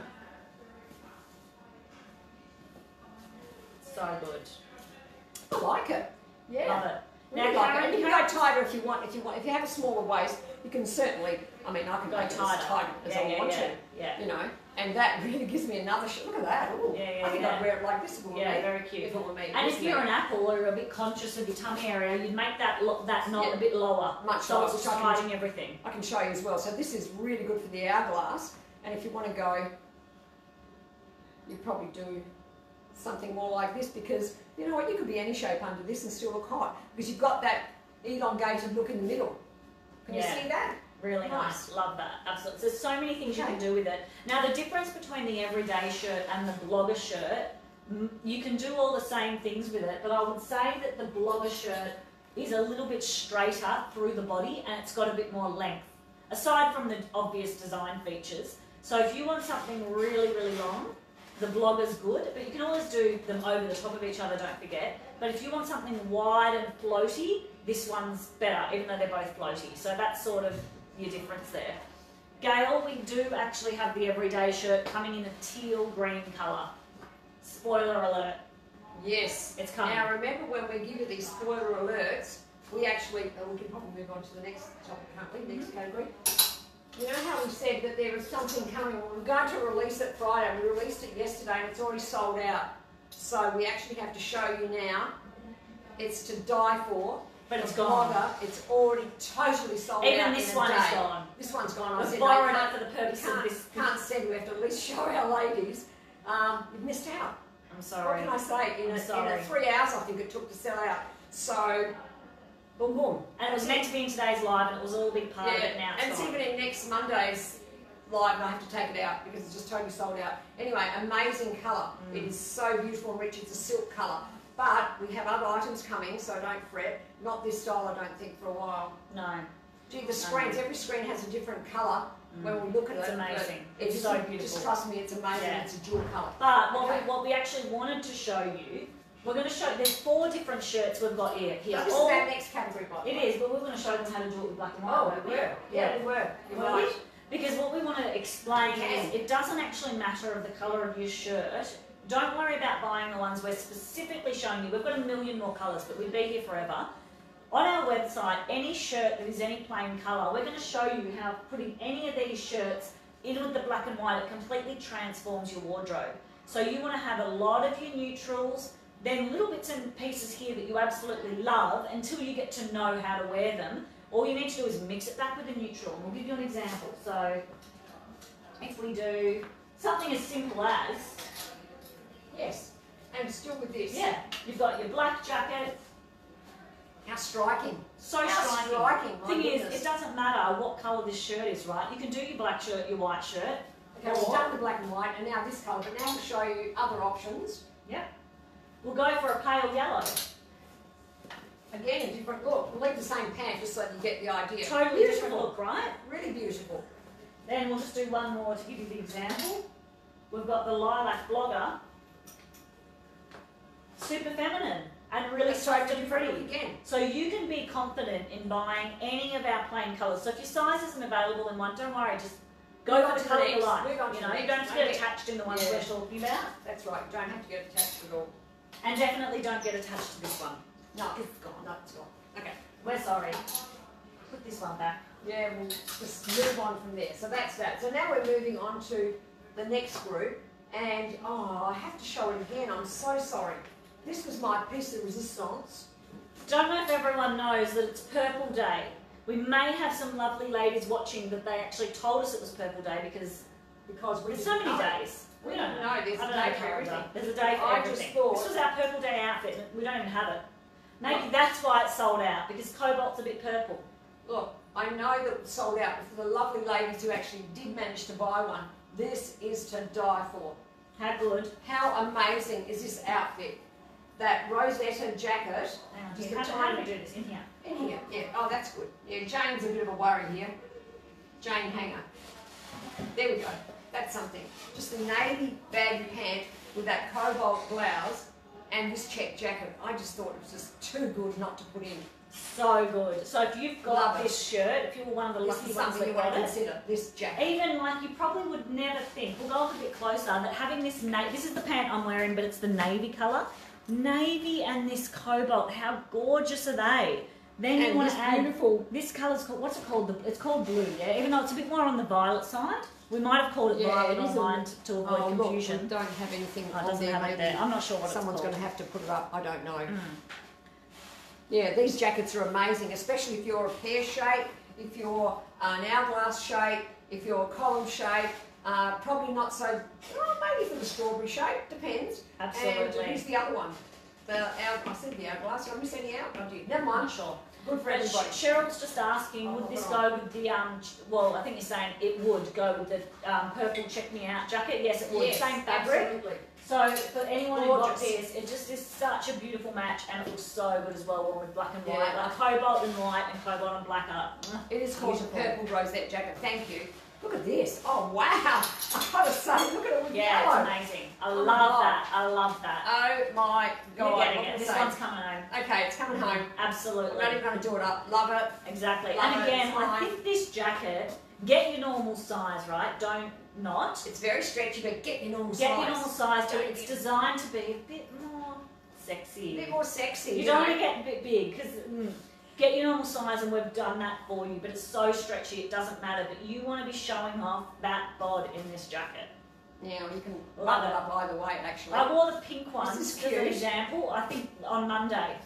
So good. I like it. Yeah. Love it. Really Now, like Karen, it. You can go tighter if you want. If you have a smaller waist, you can certainly. I mean, I can go tighter as I want to. Yeah. You know, and that really gives me another. Look at that. Ooh. I think I'd wear it like this if it were me. Yeah, very cute. If it were me. And if you're an apple or you're a bit conscious of your tummy area, you'd make that knot a bit lower. Much lower. So it's hiding everything. I can show you as well. So this is really good for the hourglass. And if you want to go, you probably do something more like this, because you know what, you could be any shape under this and still look hot because you've got that elongated look in the middle. Can you see that? Really nice. Love that. Absolutely. There's so many things you can do with it. Now, the difference between the everyday shirt and the blogger shirt, you can do all the same things with it, but I would say that the blogger shirt is a little bit straighter through the body and it's got a bit more length, aside from the obvious design features. So if you want something really, really long, the blogger's good, but you can always do them over the top of each other, don't forget. But if you want something wide and floaty, this one's better, even though they're both floaty. So that's sort of your difference there. Gail, we do actually have the everyday shirt coming in a teal green colour. Spoiler alert. Yes. It's coming. Now remember when we give you these spoiler alerts, we actually, we can probably move on to the next topic, can't we? Next category. You know how we said that there was something coming? Well, we're going to release it Friday. We released it yesterday and it's already sold out. So we actually have to show you now. It's to die for. But it's gone. It's already totally sold out. Even this one is gone. This one's gone. We've borrowed it for the purpose of this. Can't send. We have to at least show our ladies. You've missed out. I'm sorry. What can I say? In 3 hours, I think it took to sell out. So, boom, boom. And it was meant to be in today's live, and it was all a big part of it now. And it's even in next Monday's live, and I have to take it out because it's just totally sold out. Anyway, amazing colour. It is so beautiful and rich. It's a silk colour. But we have other items coming, so don't fret. Not this style, I don't think, for a while. No. Gee, the screens, every screen has a different colour. When we look at it's it, amazing. It's so beautiful. Just trust me, it's amazing. Yeah. It's a dual colour. But what we actually wanted to show you, we're going to show. There's 4 different shirts we've got here. So this is our next category, by the way. It is, but we're going to show them how to do it with black and white. Oh, we were. Yeah, we were. You're right. Because what we want to explain is it doesn't actually matter of the colour of your shirt. Don't worry about buying the ones we're specifically showing you. We've got a million more colours, but we'd be here forever. On our website, any shirt that is any plain colour, we're going to show you how putting any of these shirts in with the black and white, it completely transforms your wardrobe. So you want to have a lot of your neutrals, then little bits and pieces here that you absolutely love until you get to know how to wear them. All you need to do is mix it back with a neutral. And we'll give you an example. So if we do something as simple as... Yes, and still with this. Yeah, you've got your black jacket. How striking. So striking. Thing is, it doesn't matter what colour this shirt is, right? You can do your black shirt, your white shirt. Okay, we've done the black and white, and now this colour, but now we'll show you other options. Yep. We'll go for a pale yellow. Again, a different look. We'll leave the same pant just so that you get the idea. Totally different look, right? Really beautiful. Then we'll just do one more to give you the example. We've got the lilac blogger. Super feminine and really soft and pretty. Again. So you can be confident in buying any of our plain colours. So if your size isn't available in one, don't worry, just go for the colour you like. You don't have to get attached in the ones we're talking about. That's right, you don't have to get attached at all. And definitely don't get attached to this one. No, it's gone. No, it's gone. Okay. We're sorry. Put this one back. Yeah, we'll just move on from there. So that's that. So now we're moving on to the next group. And, oh, I have to show it again. I'm so sorry. This was my piece de resistance. Don't know if everyone knows that it's Purple Day. We may have some lovely ladies watching that they actually told us it was Purple Day because there's so many days. We don't know. There's a day for everything. There's a day for everything. Just thought, this was our Purple Day outfit and we don't even have it. Maybe that's why it's sold out, because cobalt's a bit purple. Look, I know that it's sold out, but for the lovely ladies who actually did manage to buy one, this is to die for. How good. How amazing is this outfit? That Rosetta jacket. How do we do this? In here? In here, yeah. Oh, that's good. Yeah, Jane's a bit of a worry here. Jane Hanger. There we go. That's something. Just a navy baggy pant with that cobalt blouse and this check jacket. I just thought it was just too good not to put in. So good. So if you've got this shirt, if you were one of the lucky ones that got it, consider this jacket. Even like you probably would never think. We'll go a bit closer. That having this this is the pant I'm wearing, but it's the navy colour. Navy and this cobalt. How gorgeous are they? Then you want to add beautiful. This colour's called, what's it called? It's called blue. Yeah. Even though it's a bit more on the violet side. We might have called it violet online to avoid confusion. Look, we don't have anything on there. Doesn't have it there. I'm not sure what someone's it's going to have to put it up. I don't know. Yeah, these jackets are amazing, especially if you're a pear shape, if you're an hourglass shape, if you're a column shape. Probably not so. Well, maybe for the strawberry shape. Depends. Absolutely. And here's the other one. I said the hourglass. Did I miss any out? I did. Never mind. Sure. Good for everybody. Cheryl's just asking, would this go with the, well, I think you're saying it would go with the purple Check Me Out jacket. Yes, it would. Yes, Same fabric. Absolutely. So for anyone who got this, it just is such a beautiful match, and it looks so good as well, one with black and white. Like cobalt and white and cobalt and black are. It is called the purple rosette jacket. Thank you. Look at this. Oh, wow. I've got to say, look at it with yellow. It's amazing. I love that. I love that. Oh, my God. You're getting it. This one's coming home. Okay, it's coming home. Absolutely. I'm not even going to do it up. Love it. Exactly. Love and again, I think this jacket, get your normal size, right? Don't not. It's very stretchy, but get your normal size. Get your normal size. It's designed to be a bit more sexy. A bit more sexy. You don't want to get a bit big, because... Get your normal size and we've done that for you, but it's so stretchy it doesn't matter. But you want to be showing off that bod in this jacket. Yeah, well, you can love it up either way, actually. I wore the pink one as an example, I think on Monday.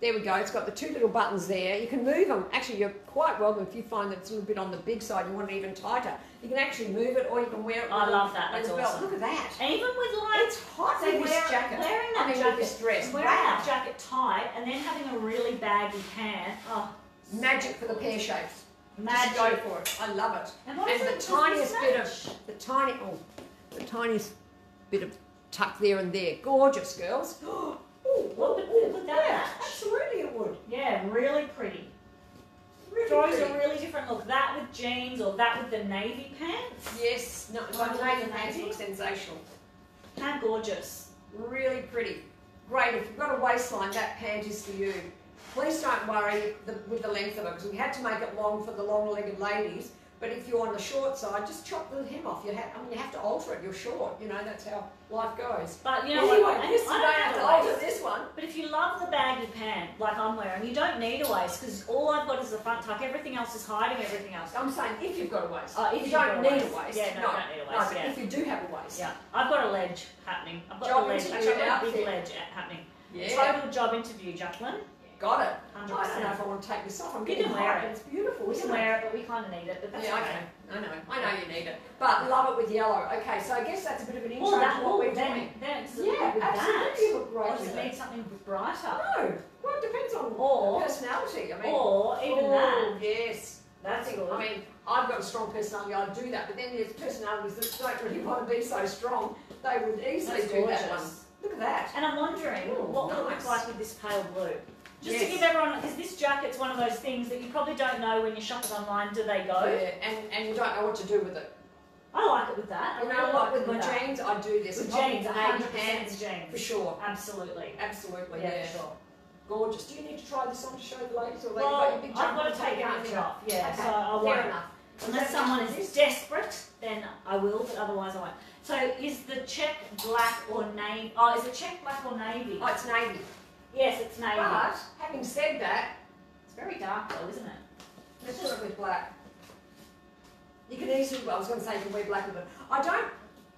There we go. It's got the two little buttons there. You can move them. Actually, you're quite welcome if you find that it's a little bit on the big side, you want it even tighter. You can actually move it, or you can wear it. I love that. That's awesome. Look at that. And even with like, it's hot with this jacket. Wearing that jacket, this dress. Wearing that jacket tight, and then having a really baggy pant. Oh, magic for the pear shapes. Magic. Just go for it. I love it. And the tiniest bit of the tiniest bit of tuck there and there. Gorgeous, girls. Would that match? Absolutely it would. Yeah, really pretty. Really Throws pretty. a really different look. That with jeans or that with the navy pants. Yes, no, navy pants look sensational. How gorgeous. Really pretty. Great. If you've got a waistline, that pant is for you. Please don't worry with the length of it, because we had to make it long for the long-legged ladies. But if you're on the short side, just chop the hem off. You have to alter it. You're short. You know, that's how life goes. But you know anyway, what? you don't have to alter this one. But if you love the baggy pant, like I'm wearing, you don't need a waist, because all I've got is the front tuck. Everything else is hiding everything else. I'm saying if you've got a waist. If you don't need a waist. Yeah, no, you don't need a waist. No, but if you do have a waist. Yeah, I've got a ledge happening. I've got Job a ledge. interview Actually, I've got a big outfit. ledge happening. Yeah. Total job interview, Jacqueline. Got it. 100%. I don't know if I want to take this off. I'm You getting can hot, wear but it. it's beautiful. We can wear it, but we kind of need it. But that's okay. I know you need it. But love it with yellow. Okay, so I guess that's a bit of an intro to what we're doing. Yeah, absolutely. You look great. Or does it need something brighter? No. Well, it depends on personality. I mean, or even that. Yes. That's good. I mean, I've got a strong personality. I'd do that. But then there's personalities that don't really want to be so strong. They would easily do that one. Look at that. And I'm wondering what would it look like with this pale blue. Just to give everyone, because this jacket's one of those things that you probably don't know when you shop it online, do they go? Yeah, and you don't know what to do with it. I like it with that. You know what, with my jeans, I do this. With jeans, 100% jeans. For sure. Absolutely. Absolutely, yeah. For sure. Gorgeous. Do you need to try this on to show the ladies? Or well, got your big I've got to take everything off, yeah, okay. so I won't. Fair enough. Unless someone is desperate, then I will, but otherwise I won't. So is the check black or navy? Oh, is it check black or navy? Oh, it's navy. Yes, it's navy. But, having said that, it's very dark though, isn't it? Let's put it with black. You can easily, well, I was going to say you can wear black with it. I don't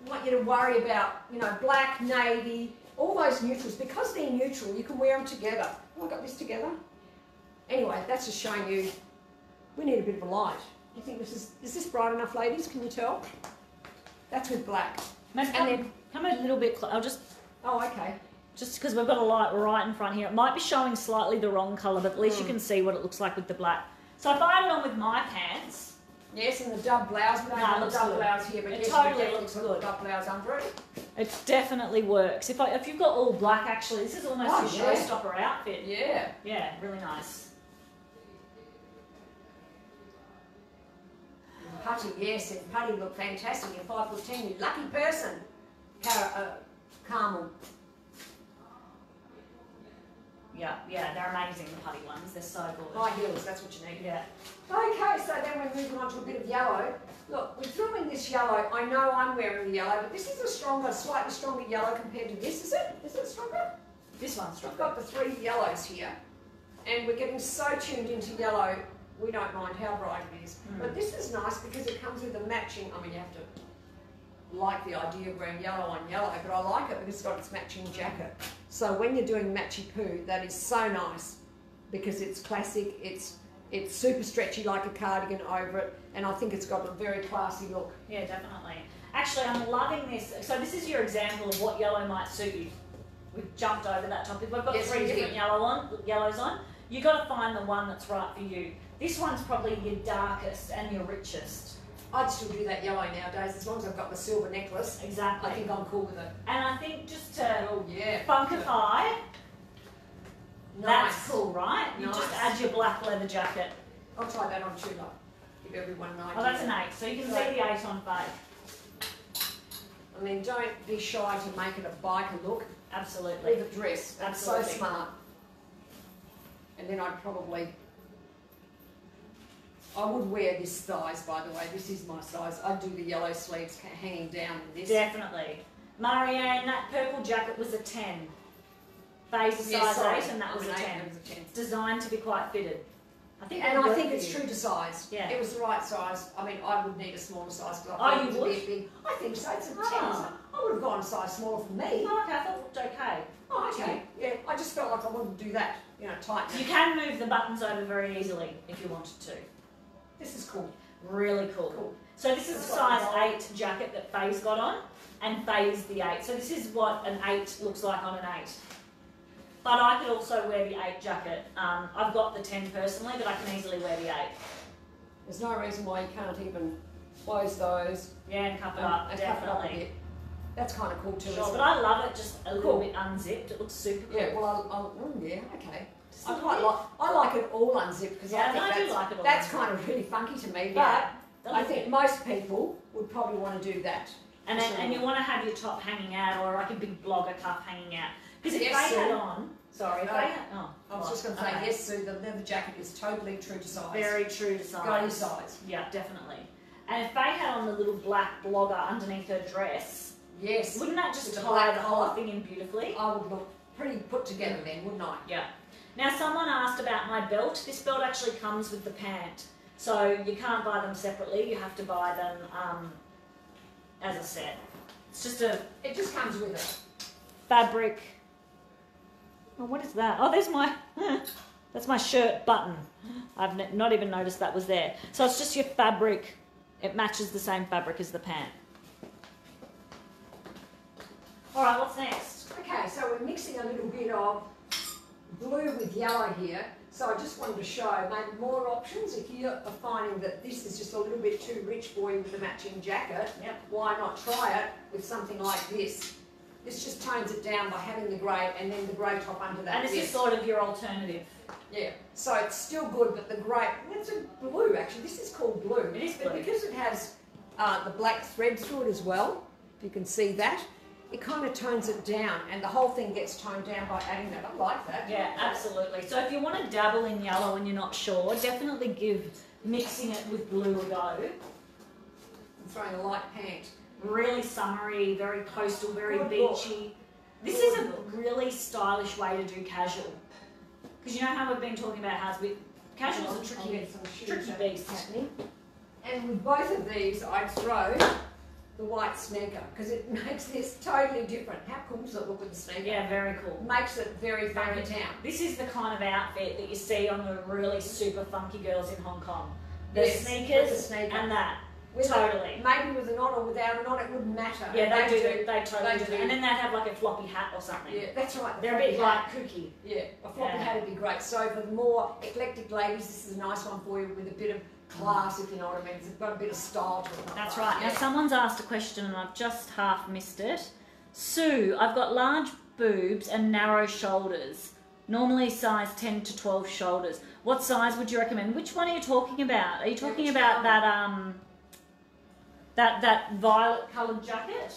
want you to worry about, you know, black, navy, all those neutrals. Because they're neutral, you can wear them together. Oh, I got this together. Anyway, that's just showing you, we need a bit of a light. You think is this bright enough, ladies? Can you tell? That's with black. And then come a little bit closer. I'll just. Oh, okay. Just because we've got a light right in front here, it might be showing slightly the wrong colour, but at least you can see what it looks like with the black. So if I had it on with my pants. Yes, and the dub blouse. We don't have the dub blouse here, but it yes, totally looks good. The dub blouse under it. It definitely works. If you've got all black, actually, this is almost a showstopper outfit. Yeah. Yeah, really nice. Putty, yes, and Putty look fantastic. You're 5'10", you lucky person. Carmel. Yeah, they're amazing, the putty ones. They're so good. High heels, that's what you need. Yeah. Okay, so then we're moving on to a bit of yellow. Look, we threw in this yellow. I know I'm wearing the yellow, but this is a slightly stronger yellow compared to this, is it? Is it stronger? This one's stronger. We've got the 3 yellows here, and we're getting so tuned into yellow, we don't mind how bright it is. But this is nice because it comes with a matching, I mean, you have to like the idea of wearing yellow on yellow, but I like it because it's got its matching jacket. So when you're doing matchy poo, that is so nice because it's classic, it's super stretchy like a cardigan over it, and I think it's got a very classy look. Yeah, definitely. Actually, I'm loving this. So this is your example of what yellow might suit you. We've jumped over that topic. We've got 3 different yellows on. You got to find the one that's right for you. This one's probably your darkest and your richest. I'd still do that yellow nowadays, as long as I've got the silver necklace. Exactly. I think I'm cool with it. And I think just to yeah, funkify, nice. That's cool, right? You Nice. just add your black leather jacket. I'll try that on too, like, give everyone an idea. Oh, that's an 8. So you can see the 8 on Faye. I mean, don't be shy to make it a biker look. Absolutely. With a dress. That's Absolutely. so smart. And then I'd probably... I would wear this size, by the way. This is my size. I'd do the yellow sleeves hanging down in this. Definitely. Marianne, that purple jacket was a 10. Faye's a size 8 and that was a 10. It's designed to be quite fitted. I think it's true to size. Yeah. It was the right size. I mean, I would need a smaller size. Oh, you would? Big. I think so. It's a 10. Oh. I would have gone a size smaller for me. Oh, okay. I thought it looked okay. Oh, okay. Yeah, I just felt like I wouldn't do that. You know, tighten it. You can move the buttons over very easily if you wanted to. This is cool. Really cool. So this is a size 8 jacket that Faye's got on, and Faye's the 8. So this is what an 8 looks like on an 8. But I could also wear the 8 jacket. I've got the 10 personally, but I can easily wear the 8. There's no reason why you can't even close those. Yeah, and cup it up, and definitely. cup it up a bit. That's kind of cool too. Sure, but I love it just a little bit unzipped. It looks super cool. Yeah, well, yeah, okay. I like it all unzipped because yeah, I think like it all that's unzipped. kind of really funky to me. Yeah, but I think most people would probably want to do that. And then, and you want to have your top hanging out or like a big blogger cuff hanging out. Because if Yes, they Sue. had on, sorry, if they had, I was just going to say, yes, Sue, the leather jacket is totally true to size. Very true to size. Go to size. Yeah, definitely. And if they had on the little black blogger underneath her dress, yes, wouldn't that just with the tie black the whole collar, thing in beautifully? I would look pretty put together then, wouldn't I? Yeah. Now someone asked about my belt. This belt actually comes with the pant. So you can't buy them separately, you have to buy them as a set. It's just a... It just comes with it. Fabric. Oh, what is that? Oh, there's my... that's my shirt button. I've not even noticed that was there. So it's just your fabric. It matches the same fabric as the pant. All right, what's next? Okay, so we're mixing a little bit of blue with yellow here. So I just wanted to show maybe more options. If you are finding that this is just a little bit too rich for you with the matching jacket, why not try it with something like this? This just tones it down by having the grey and then the grey top under that. And this is sort of your alternative. Yeah, so it's still good, but the grey, it's a blue actually. This is called blue. It is blue. But because it has the black thread through it as well, if you can see that, it kind of tones it down and the whole thing gets toned down by adding that. I like that. Yeah, absolutely. So if you want to dabble in yellow and you're not sure, definitely give mixing it with blue a go. I'm throwing a light pant. Really summery, very coastal, very Good beachy. Look. This is a really stylish way to do casual. Because you know how we've been talking about how casual's a tricky beast. Happening. And with both of these, I'd throw the white sneaker because it makes this totally different. How cool does it look with the sneaker? Yeah, very cool. Makes it very funky town. This is the kind of outfit that you see on the really super funky girls in Hong Kong. The sneakers and that. Totally. Maybe with a knot or without a knot, it wouldn't matter. Yeah, they totally do. And then they'd have like a floppy hat or something. Yeah, that's right. They're a bit like kooky. Yeah, a floppy hat would be great. So for the more eclectic ladies, this is a nice one for you with a bit of class, if you know what I mean. It's got a bit of style to it. That's right. Now someone's asked a question and I've just half missed it. Sue, I've got large boobs and narrow shoulders. Normally size 10 to 12 shoulders. What size would you recommend? Which one are you talking about? Are you talking about that violet coloured jacket?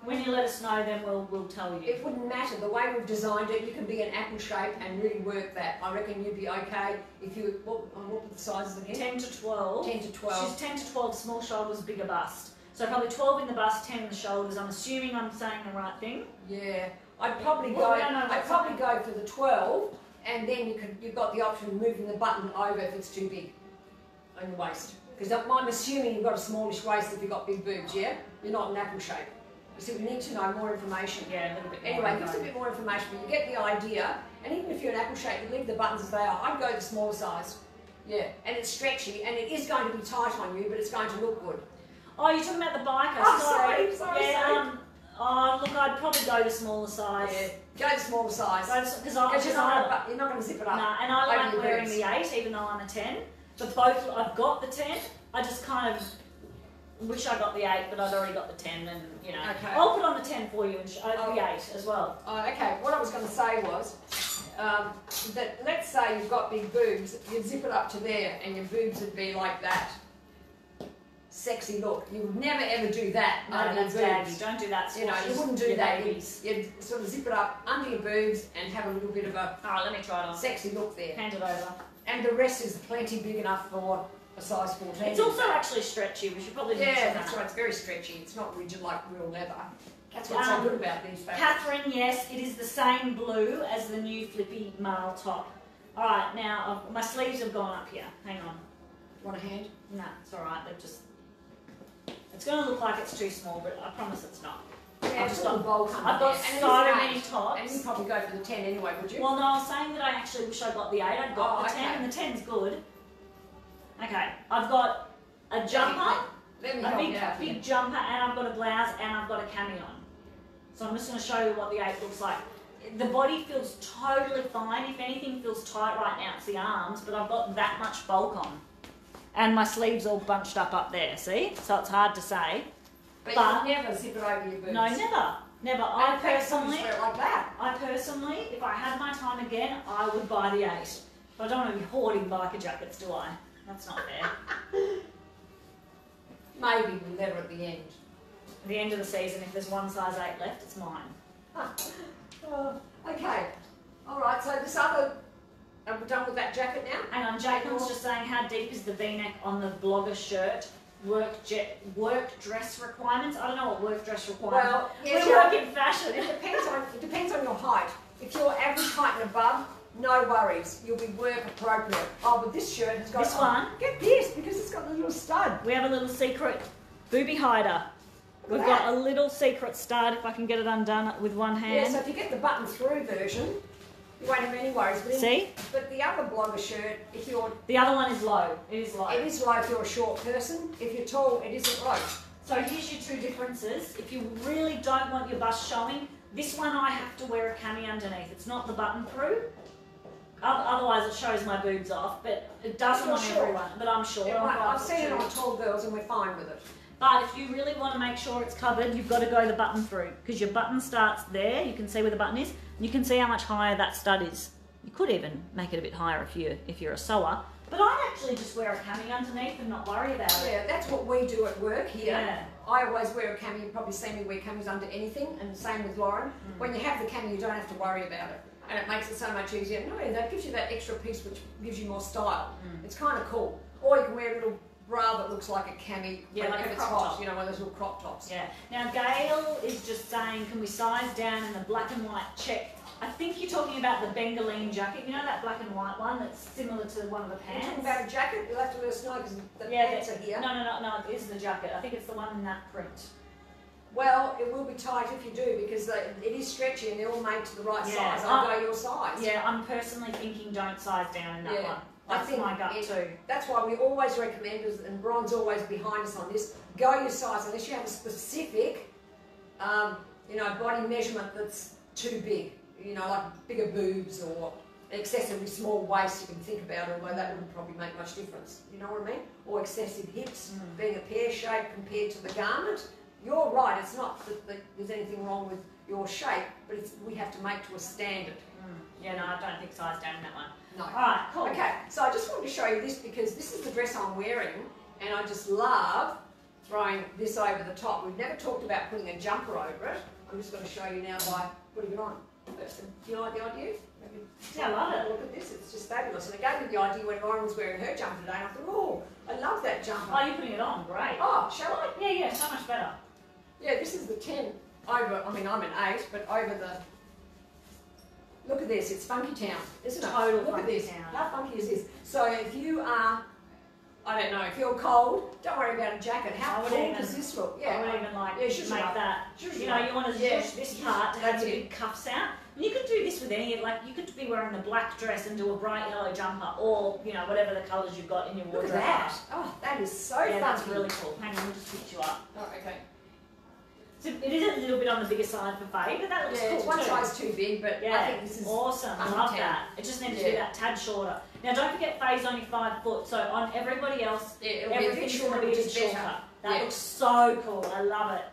When you let us know, then we'll tell you. It wouldn't matter. The way we've designed it, you can be an apple shape and really work that. I reckon you'd be okay if you... What were the sizes again? 10 to 12. 10 to 12. She's 10 to 12, small shoulders, bigger bust. So probably 12 in the bust, 10 in the shoulders. I'm assuming I'm saying the right thing. Yeah. I'd probably go for the 12, and then you've got the option of moving the button over if it's too big on the waist. Because I'm assuming you've got a smallish waist if you've got big boobs, yeah? You're not an apple shape. So we need to know more information. Yeah, a little bit more. Anyway, give us a bit more information, but you get the idea. And even if you're an apple shape, you leave the buttons as they are. I'd go the smaller size. Yeah, and it's stretchy, and it is going to be tight on you, but it's going to look good. Oh, you're talking about the biker. Oh, sorry. Yeah, Oh, look, I'd probably go the smaller size. Yeah, go the smaller size. Because you're not going to zip it up. Nah, and I like wearing the 8, even though I'm a 10. But both, I've got the 10. I just kind of wish I got the 8, but I'd already got the 10, and you know. Okay. I'll put on the 10 for you and the 8 as well. Oh, okay. What I was going to say was that let's say you've got big boobs, you'd zip it up to there, and your boobs would be like that. Sexy look. You would never ever do that. No, that's boobs. Don't do that. You know, you wouldn't do that. You'd sort of zip it up under your boobs and have a little bit of a let me try it on. Sexy look there. Hand it over. And the rest is plenty big enough for a size 14. It's also actually stretchy. We should probably mention that. That's right. It's very stretchy. It's not rigid like real leather. That's what's so good about these fabrics. Catherine, yes, it is the same blue as the new flippy male top. All right, now my sleeves have gone up here. Hang on. Want a hand? No, it's all right. They've just. It's going to look like it's too small, but I promise it's not. Yeah, I've got so many tops. And you'd probably go for the 10 anyway, would you? Well, no, I was saying that I actually wish I got the 8. I've got the 10, and the 10's good. Okay, I've got a jumper, a big jumper, and I've got a blouse, and I've got a cami on. So I'm just going to show you what the 8 looks like. The body feels totally fine. If anything feels tight right now, it's the arms, but I've got that much bulk on. And my sleeves all bunched up there, see? So it's hard to say. But you never zip it over your boobs. No, never. I personally, like that. if I had my time again, I would buy the 8. But I don't want to be hoarding biker jackets, do I? That's not fair. Maybe with leather at the end. At the end of the season, if there's one size 8 left, it's mine. Okay. All right, so this other... Are we done with that jacket now? Hang on, Jacqueline's just saying, how deep is the V-neck on the blogger shirt? Work dress requirements? I don't know what work dress requirements. Well, yes, we work in fashion. It depends on your height. If you're average height and above, no worries. You'll be work appropriate. Oh, but this shirt has got... This one? Get this, because it's got the little stud. We have a little secret booby hider. We've got a little secret stud, if I can get it undone with one hand. Yeah, so if you get the button through version, you won't have any worries. See? But the other blogger shirt, if you're... The other one is low. It is low. It is low if you're a short person. If you're tall, it isn't low. So here's your 2 differences. If you really don't want your bust showing, this one I have to wear a cami underneath. It's not the button through. Otherwise it shows my boobs off, but it doesn't on everyone. But I'm short. I've seen it on tall girls and we're fine with it. But if you really want to make sure it's covered, you've got to go the button through, because your button starts there. You can see where the button is, and you can see how much higher that stud is. You could even make it a bit higher if you're a sewer. But I'd actually just wear a cami underneath and not worry about it. Yeah, that's what we do at work here. Yeah. I always wear a cami. You probably see me wear camis under anything, and the same with Lauren. When you have the cami, you don't have to worry about it, and it makes it so much easier. No, that gives you that extra piece which gives you more style. It's kind of cool. Or you can wear a little bra that looks like a cami, like if it's hot, you know, one of those little crop tops. Yeah. Now Gail is just saying, can we size down in the black and white check? I think you're talking about the Bengaline jacket. You know that black and white one that's similar to one of the pants? You're talking about a jacket? You'll have to let us know because the pants are here. No, it is the jacket. I think it's the one in that print. Well, it will be tight if you do because it is stretchy and they're all made to the right size. I'll go your size. Yeah, I'm personally thinking don't size down in that one. That's my gut too. That's why we always recommend, and Bron's always behind us on this, go your size unless you have a specific, body measurement that's too big. You know, like bigger boobs or excessively small waist you can think about, although that wouldn't probably make much difference. You know what I mean? Or excessive hips, being a pear shape compared to the garment. You're right, it's not that there's anything wrong with your shape, but we have to make to a standard. Yeah, no, I don't think size down in that one. No. Alright, cool. Okay, so I just wanted to show you this because this is the dress I'm wearing and I just love throwing this over the top. We've never talked about putting a jumper over it. I'm just going to show you now by putting it on. Do you like the idea? Yeah, I love it. Look at this, it's just fabulous. And it gave me the idea when Lauren was wearing her jumper today and I thought, oh, I love that jumper. Oh, you're putting it on, great. Oh, shall I? Yeah, so much better. Yeah, this is the 10 over, I'm an 8, but over the... Look at this, it's Funky Town, isn't it? Total Look at this. Town. How funky is this? So if you are, I don't know, if you're cold, don't worry about a jacket. How cool does this look? Yeah, I would even make that. You know, you want to push this part to have the big cuffs out. And you could do this with any, you could be wearing a black dress and do a bright yellow jumper or, whatever the colours you've got in your wardrobe. Look at that. Oh, that is so funky. That's really cool. Hang on, we'll just pick you up. Oh, okay. So it is a little bit on the bigger side for Faye, but that looks cool. It's one size too big, but I think this is awesome. I love that. It just needed to be that tad shorter. Now don't forget Faye's only 5 foot, so on everybody else, everything's going to be a bit shorter. That looks so cool. I love it.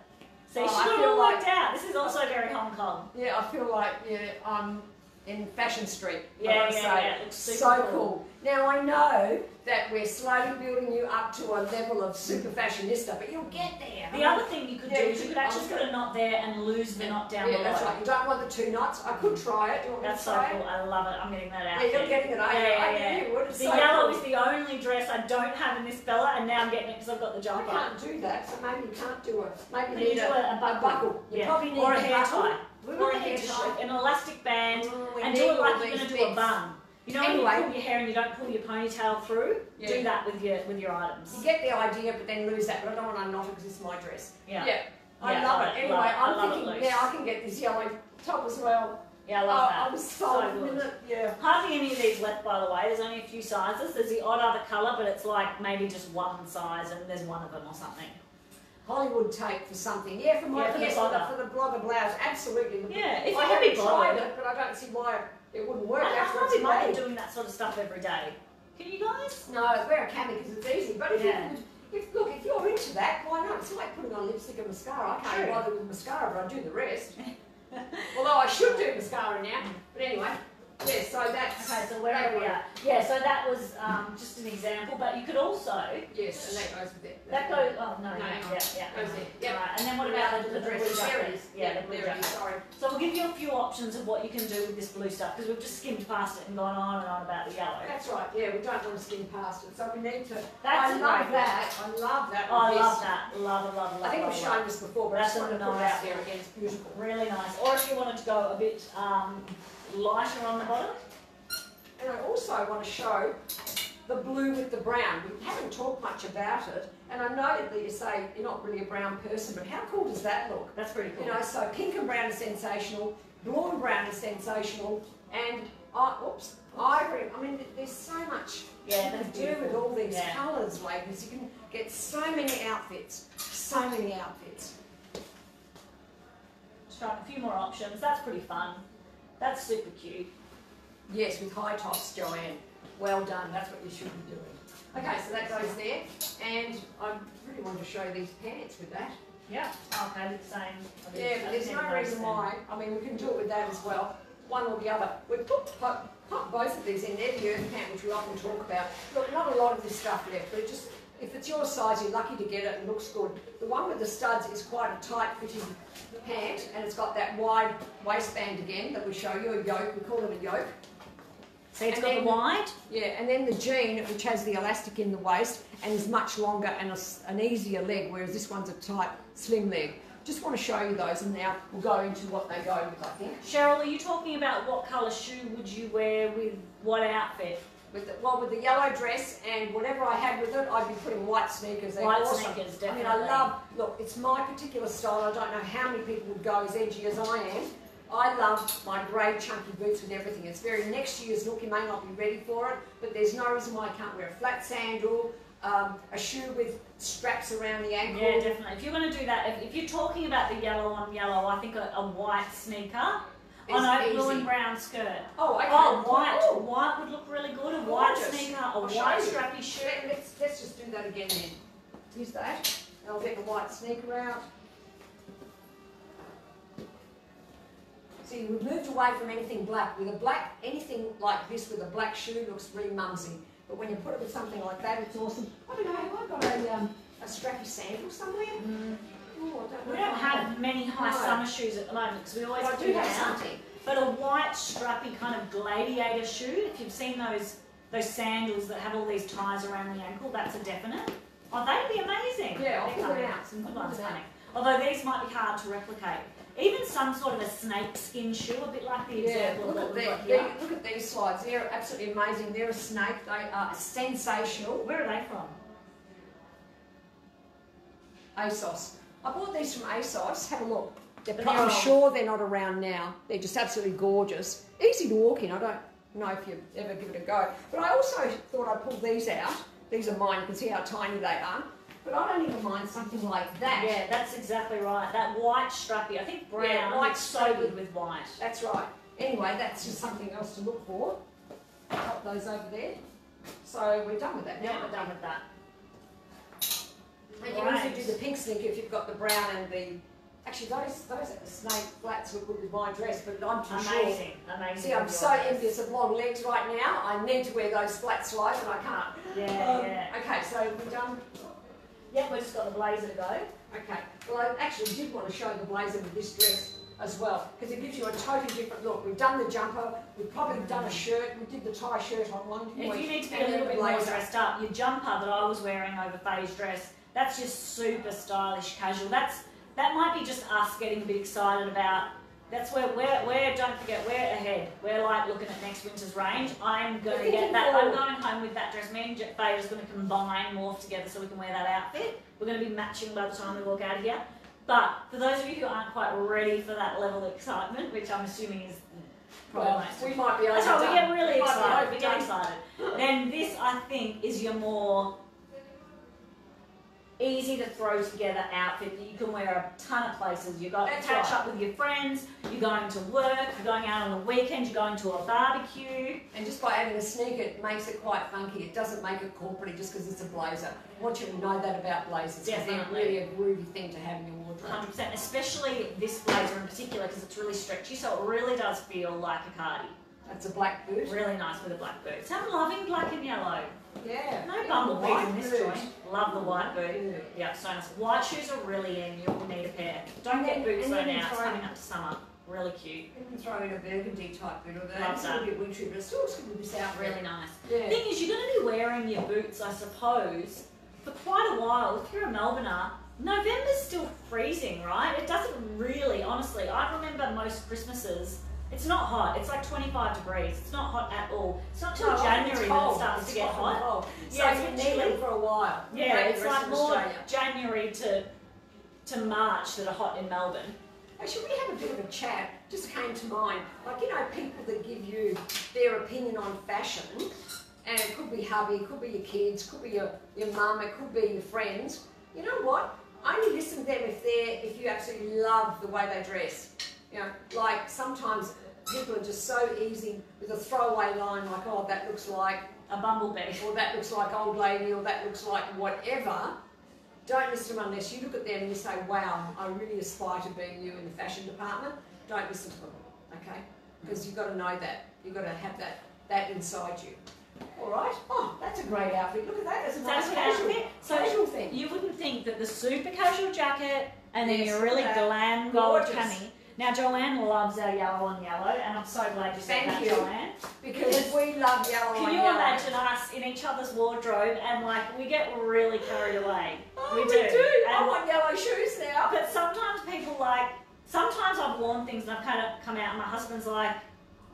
See, she's got it all worked out. This is also very Hong Kong. Yeah, I feel like I'm in Fashion Street. Yeah, it looks super so cool. Now I know that we're slowly building you up to a level of super fashionista, but you'll get there. The other thing you could do is you could actually put a knot there and lose the knot down below. Yeah, that's right. You don't want the 2 knots. I could try it. Do you want me to try it? That's so cool. I love it. I'm getting that out. Yeah, you're getting it. I knew you would. The yellow is the only dress I don't have in this Bella, and now I'm getting it because I've got the jumper. I can't do that, so maybe you can't do it. Maybe you need a buckle. You probably need or a hair tie. Or a hair tie. An elastic band, and do it like you're going to do a bun. You know when you pull your hair and you don't pull your ponytail through? Do that with your items. You get the idea, but then lose that. But I don't want to knot it because it's my dress. Yeah. I love it. Anyway, I'm thinking, I can get this yellow top as well. Yeah, I love that. I'm so good. Yeah. Hardly any of these left, by the way. There's only a few sizes. There's the odd other colour, but it's like maybe just one size, and there's one of them or something. Hollywood tape for something. Yeah, for the blogger blouse. Absolutely. Yeah, if I haven't tried it, but I don't see why it wouldn't work. I can't be bothered doing that sort of stuff every day. Can you guys? No, wear a cami because it's easy. But if you're into that, why not? It's like putting on lipstick and mascara. I can't bother with mascara, but I do the rest. Although I should do mascara now. But anyway. Yeah, so that's... Okay, so where are we at? Yeah, so that was just an example, but you could also... Yes, and that goes with it. That goes... Oh, no. Goes there. Yep. Right, and then what about the blue jacket? Yeah, the blue jacket, sorry. So we'll give you a few options of what you can do with this blue stuff, because we've just skimmed past it and gone on and on about the yellow. That's right, yeah, we don't want to skim past it, so we need to... I love that. I love that. Oh, I love that. Love. I think we've shown this before, but I just wanted to put it out there again. It's beautiful. Really nice. Or if you wanted to go a bit lighter on the bottom. And I also want to show the blue with the brown. We haven't talked much about it, and I know that you say you're not really a brown person, but how cool does that look? That's pretty cool. You know, so pink and brown is sensational, blue and brown is sensational, and ivory. I mean, there's so much you can do with all these colours, ladies. You can get so many outfits. So many outfits. Let's try a few more options. That's pretty fun. That's super cute. Yes, with high tops, Joanne. Well done. That's what you should be doing. Okay, so that goes there. And I really want to show these pants with that. Yeah. Okay, the same. Yeah, but there's no reason why. I mean, we can do it with that as well. One or the other. We've put both of these in there, the earth pant, which we often talk about. Look, not a lot of this stuff left, but just, if it's your size, you're lucky to get it and looks good. The one with the studs is quite a tight-fitting pant, and it's got that wide waistband again that we show you, a yoke. We call it a yoke. So it's got the wide? Yeah, and then the jean, which has the elastic in the waist and is much longer and an easier leg, whereas this one's a tight, slim leg. Just want to show you those, and now we'll go into what they go with, I think. Cheryl, are you talking about what colour shoe would you wear with what outfit? With the yellow dress, and whatever I had with it, I'd be putting white sneakers. White sneakers, definitely. I mean, look, it's my particular style. I don't know how many people would go as edgy as I am. I love my grey chunky boots with everything. It's very next year's look. You may not be ready for it, but there's no reason why I can't wear a flat sandal, a shoe with straps around the ankle. Yeah, definitely. If you're going to do that, if you're talking about the yellow on yellow, I think a white sneaker. Blue and brown skirt. Oh, okay. White would look really good. A white sneaker, a white strappy shirt. Let's just do that again then. Use that. I'll get the white sneaker out. See, we've moved away from anything black. With anything like this with a black shoe looks really mumsy. But when you put it with something like that, it's awesome. I don't know, have I got a strappy sandal somewhere? Oh, we don't have many high summer shoes at the moment because we always do have something. But a white strappy kind of gladiator shoe, if you've seen those sandals that have all these ties around the ankle, that's a definite. Oh, they'd be amazing. Yeah, I'll put it out. Some good ones coming. Although these might be hard to replicate. Even some sort of a snake skin shoe, a bit like the example of what we've got here. Look at these slides. They're absolutely amazing. They're a snake. They are sensational. Where are they from? ASOS. I bought these from ASOS. Have a look. I'm sure they're not around now. They're just absolutely gorgeous. Easy to walk in. I don't know if you ever give it a go. But I also thought I'd pull these out. These are mine. You can see how tiny they are. But I don't even mind something like that. Yeah, that's exactly right. That white strappy. I think brown white's so good with white. That's right. Anyway, that's just something else to look for. Pop those over there. So we're done with that now. Yeah, we're done with that. And you can also do the pink sneaker if you've got the brown and the... Actually, those snake flats look good with my dress, but I'm too short. Amazing. See, I'm so envious of long legs right now. I need to wear those flat slides and I can't. Yeah. Okay, so we're done. Yep, we've just got the blazer to go. Okay. Well, I actually did want to show the blazer with this dress as well, because it gives you a totally different look. We've done the jumper, we've probably done a shirt, we did the tie shirt on one. If you need to be a little bit more dressed up, your jumper that I was wearing over Faye's dress, that's just super stylish, casual. That might be just us getting a bit excited about. That's where don't forget, we're ahead. We're like looking at next winter's range. I'm going to get that. I'm going home with that dress. Me and Faye are just going to combine, morph together so we can wear that outfit. We're going to be matching by the time we walk out of here. But for those of you who aren't quite ready for that level of excitement, which I'm assuming is probably most. We might be overdone. That's right, we get really excited. We get excited. Then this, I think, is your more easy to throw together outfit that you can wear a ton of places. You've got to catch up with your friends, you're going to work, you're going out on the weekend, you're going to a barbecue. And just by adding a sneaker, it makes it quite funky. It doesn't make it corporate just because it's a blazer. I want you to know that about blazers. They're really a groovy thing to have in your wardrobe. 100%, especially this blazer in particular because it's really stretchy, so it really does feel like a cardi. That's a black boot. Really nice with a black boot. So I'm loving black and yellow. Yeah. No bumblebees in this joint. Love the white boot. Yeah, so nice. White shoes are really in. You'll need a pair. Don't get boots though now. It's coming up to summer. Really cute. You can throw in a burgundy type boot or that. Love It's a that. little bit wintry, but it still looks good with this outfit. Really nice. Yeah. Thing is, you're going to be wearing your boots, I suppose, for quite a while. If you're a Melbourner, November's still freezing, right? It doesn't really, honestly. I remember most Christmases. It's not hot. It's like 25 degrees. It's not hot at all. It's not till January that it starts to get hot. So you need it for a while. Yeah, it's like more January to March that are hot in Melbourne. Actually, we have a bit of a chat. Just came to mind. Like, you know, people that give you their opinion on fashion, and it could be hubby, it could be your kids, could be your mum, it could be your friends. You know what? Only listen to them if you absolutely love the way they dress. You know, like sometimes people are just so easy with a throwaway line like, oh, that looks like a bumblebee, or that looks like old lady, or that looks like whatever. Don't listen to them unless you look at them and you say, wow, I really aspire to be you in the fashion department. Don't listen to them, okay? Because you've got to know that. You've got to have that inside you. All right. Oh, that's a great outfit. Look at that. That's a nice casual thing. You wouldn't think that the super casual jacket and then your really glam gold cami. Now, Joanne loves our yellow on yellow, and I'm so glad you said that, Joanne. Because we love yellow on yellow. Can you imagine us in each other's wardrobe and, like, we get really carried away? Oh, we do. I want yellow shoes now. But sometimes people, like, sometimes I've worn things and I've kind of come out and my husband's like,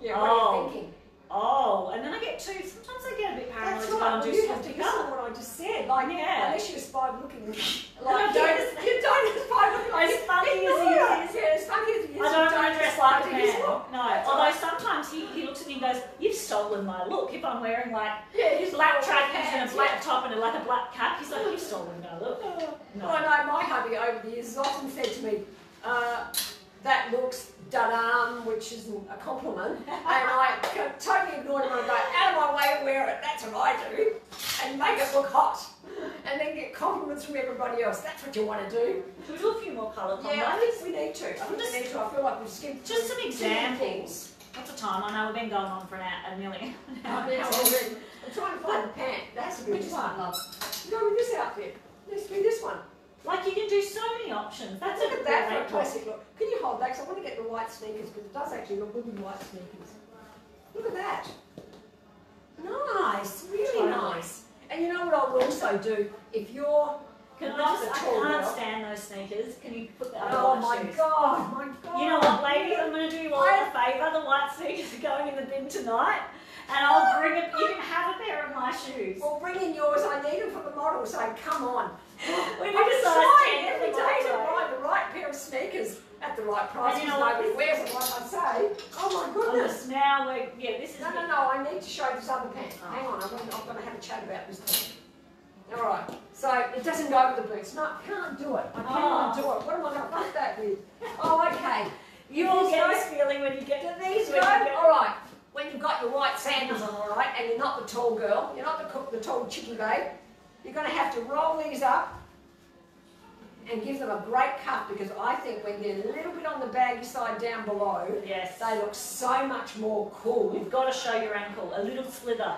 yeah, what are you thinking? Oh, and then I get sometimes I get a bit paranoid to go and do something. That's not what I just said. Like, yeah. Unless you aspire looking like you don't aspire looking like as funny as he is. Yeah, as funny as he is. I don't want to dress like a man. No, although right. Sometimes he looks at me and goes, you've stolen my look. If I'm wearing like his black tracksuit and a black top and like a black cap, he's like, you've stolen my look. No. Well, I know my hubby over the years has often said to me, that looks da-dum, which isn't a compliment, and I totally ignore him and I go, out of my way to wear it, that's what I do, and make it look hot, and then get compliments from everybody else. That's what you want to do. Should we do a few more colour combos? Yeah, I think we need to. I feel like we've skipped just some examples. What's the time? I know we've been going on for nearly an hour. I'm trying to find the pant. That's a good one. Go with this outfit. Let's do this one. Like, you can do so many options. That's look at that for a classic look. Can you hold that? Because I want to get the white sneakers, because it does actually look good with white sneakers. Look at that. Nice. Really nice. And you know what I'll also do? If you're I can't stand those sneakers. Can you put the other Oh white my shoes? God, my God. You know what, ladies? I'm going to do you all a favour. The white sneakers are going in the bin tonight. And I'll bring it. You can have a pair of my shoes. Well, bring in yours. I need them for the model, so come on. We I'm need trying every day to buy the right pair of sneakers at the right price. And you know what? Nobody wears them, like I say. Oh my goodness. Now this is... No, I need to show this other pant. Hang on, I'm going to have a chat about this pant. All right. So it doesn't go with the boots. No, I can't do it. I cannot do it. What am I going to fuck that with? Oh, okay. You will get this feeling when you get to these. All right. When you've got your white sandals on, all right, and you're not the tall girl, you're not the tall chickie babe, you're going to have to roll these up and give them a great cuff, because I think when they're a little bit on the baggy side down below, yes, they look so much more cool. You've got to show your ankle, a little slither.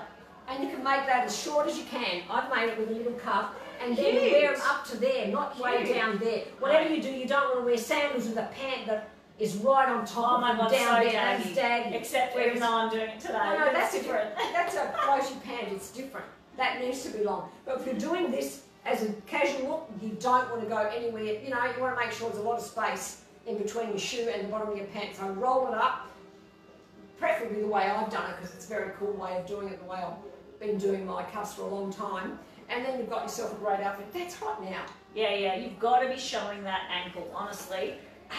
And you can make that as short as you can. I've made it with a little cuff, and then you wear them up to there, not way down there. Whatever you do, you don't want to wear sandals with a pant that is right on top of God, down so there. That's daggy. Except even though I'm doing it today. No, that's different. That's a floaty pant. It's different. That needs to be long. But if you're doing this as a casual look, you don't want to go anywhere. You know, you want to make sure there's a lot of space in between your shoe and the bottom of your pants. So roll it up, preferably the way I've done it, because it's a very cool way of doing it, the way I've been doing my cuffs for a long time. And then you've got yourself a great outfit. That's hot now. Yeah, you've got to be showing that ankle, honestly.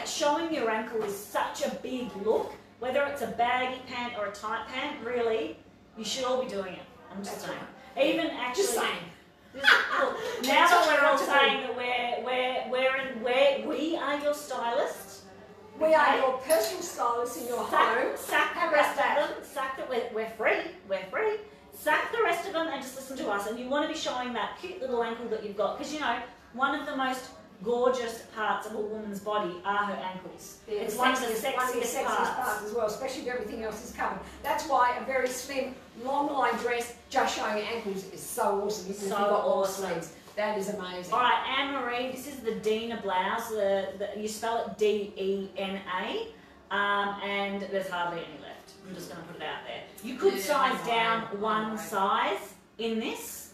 Showing your ankle is such a big look. Whether it's a baggy pant or a tight pant, really, you should all be doing it. I'm just saying. Right. Even actually... Just saying. Look, now that we're all saying that we are your stylists. We are your personal stylists in your home. Sack the rest of them. Sack that we're free. We're free. Sack the rest of them and just listen to us. And you want to be showing that cute little ankle that you've got, because you know one of the most gorgeous parts of a woman's body are her ankles. Yeah, it's one of the sexiest parts as well, especially if everything else is covered. That's why a very slim, long line dress just showing your ankles is so awesome. Isn't it? So You've got long awesome. sleeves. That is amazing. All right, Anne-Marie, this is the Dena blouse. You spell it D-E-N-A, and there's hardly any left. I'm just going to put it out there. You could size down one size in this.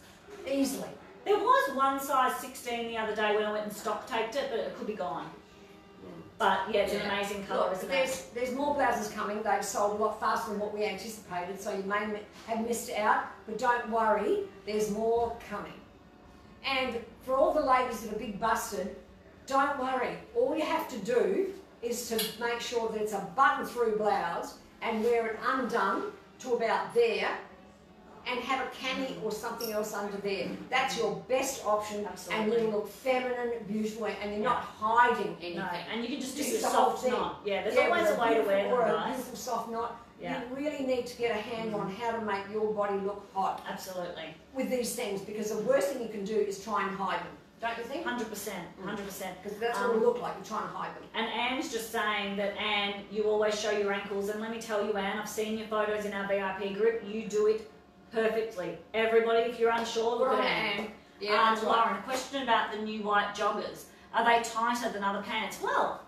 Easily. There was one size 16 the other day when I went and stock taped it, but it could be gone. But yeah, it's an amazing colour, isn't it? There's more blouses coming. They've sold a lot faster than what we anticipated, so you may have missed out, but don't worry, there's more coming. And for all the ladies that are big busted, don't worry. All you have to do is to make sure that it's a button-through blouse and wear it undone to about there, and have a cami or something else under there. That's your best option. Absolutely. And you look feminine, beautiful, and you're not hiding anything. No. And you can just do your soft knot. Yeah, there's always a way to wear them, guys. A beautiful soft knot. Yeah. You really need to get a handle on how to make your body look hot. Absolutely. With these things, because the worst thing you can do is try and hide them. Don't you think? 100%, 100%. Because that's what we look like, you're trying to hide them. And Anne's just saying that, Anne, you always show your ankles. And let me tell you, Anne, I've seen your photos in our VIP group. You do it perfectly. Everybody, if you're unsure, look at Anne. Yeah, Lauren, a question about the new white joggers. Are they tighter than other pants? Well,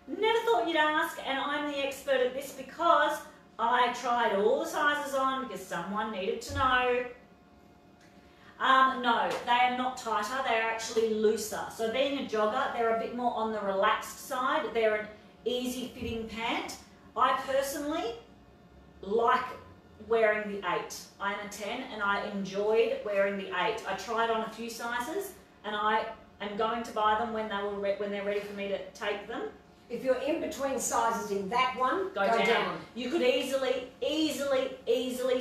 never thought you'd ask, and I'm the expert at this because I tried all the sizes on because someone needed to know. No, they are not tighter, they're actually looser. So being a jogger, they're a bit more on the relaxed side. They're an easy fitting pant. I personally like wearing the 8. I'm a 10 and I enjoyed wearing the 8. I tried on a few sizes and I am going to buy them when they're ready for me to take them. If you're in between sizes in that one, go down. You could easily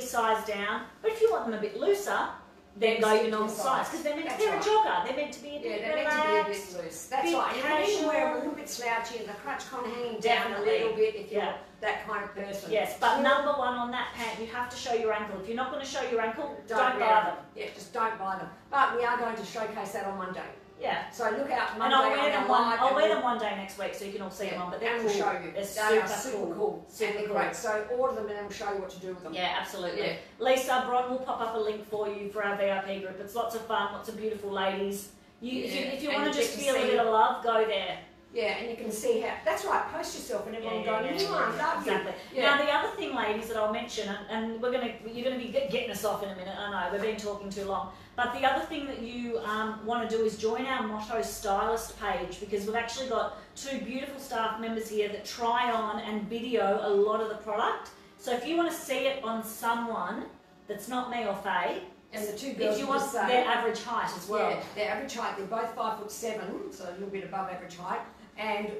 size down, but if you want them a bit looser, then go your normal size, because they're a jogger. They're meant to be a bit relaxed. Meant to be a bit loose. That's right. And you can wear them a little bit slouchy and the crotch kind of hanging down a little bit if you're that kind of person. Yes, but number one on that pant, you have to show your ankle. If you're not going to show your ankle, don't buy them. Yeah, just don't buy them. But we are going to showcase that on Monday. Yeah. So look out Monday. And I'll wear them one day next week so you can all see them on. But they're cool. We'll show you. They're super cool. Super great. So order them and then we'll show you what to do with them. Yeah, absolutely. Yeah. Lisa, Bron will pop up a link for you for our VIP group. It's lots of fun, lots of beautiful ladies. If you want to just feel a bit of love, go there. Yeah, and you can see how. That's right. Post yourself, and everyone going, exactly. Yeah. Now the other thing, ladies, that I'll mention, and you're gonna be getting us off in a minute. I know we've been talking too long. But the other thing that you want to do is join our Motto Stylist page, because we've actually got 2 beautiful staff members here that try on and video a lot of the product. So if you want to see it on someone that's not me or Faye, and the 2 girls, if you want their average height as well. Yeah, their average height. They're both 5'7", so a little bit above average height. And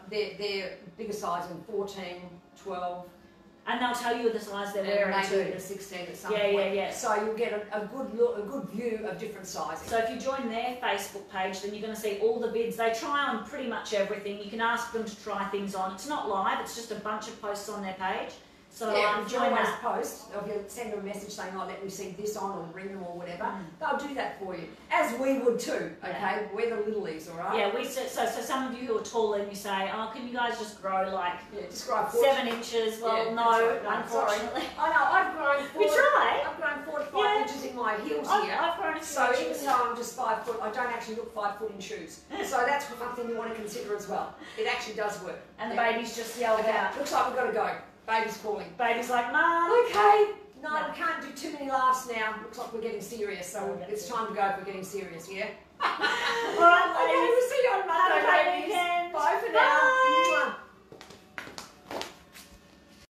they're bigger size in 14, 12, And they'll tell you the size they're wearing too. Maybe a 16 at some point. Yeah. So you'll get a good view of different sizes. So if you join their Facebook page, then you're going to see all the vids. They try on pretty much everything. You can ask them to try things on. It's not live. It's just a bunch of posts on their page. So join that post. Or if you send them a message saying, "Oh, let me see this on," or ring them or whatever, they'll do that for you, as we would too. Okay, we're the littlies, all right? Yeah, so some of you who are taller and you say, "Oh, can you guys just grow like just grow 7 inches?" Well, no, unfortunately. I know. I've grown. We try. I've grown 4 to 5 inches in my heels here. I've grown a few so inches. even though I'm just 5 foot, I don't actually look 5 foot in shoes. So that's one thing you want to consider as well. It actually does work. And the baby's just yelled out. Looks like we've got to go. Baby's calling. Baby's like, "Mum." Okay. No, we can't do too many laughs now. Looks like we're getting serious, so it's time to go if we're getting serious, yeah? All right, ladies. Okay, we'll see you on Monday, Have a great ladies. weekend. Bye for now. Bye.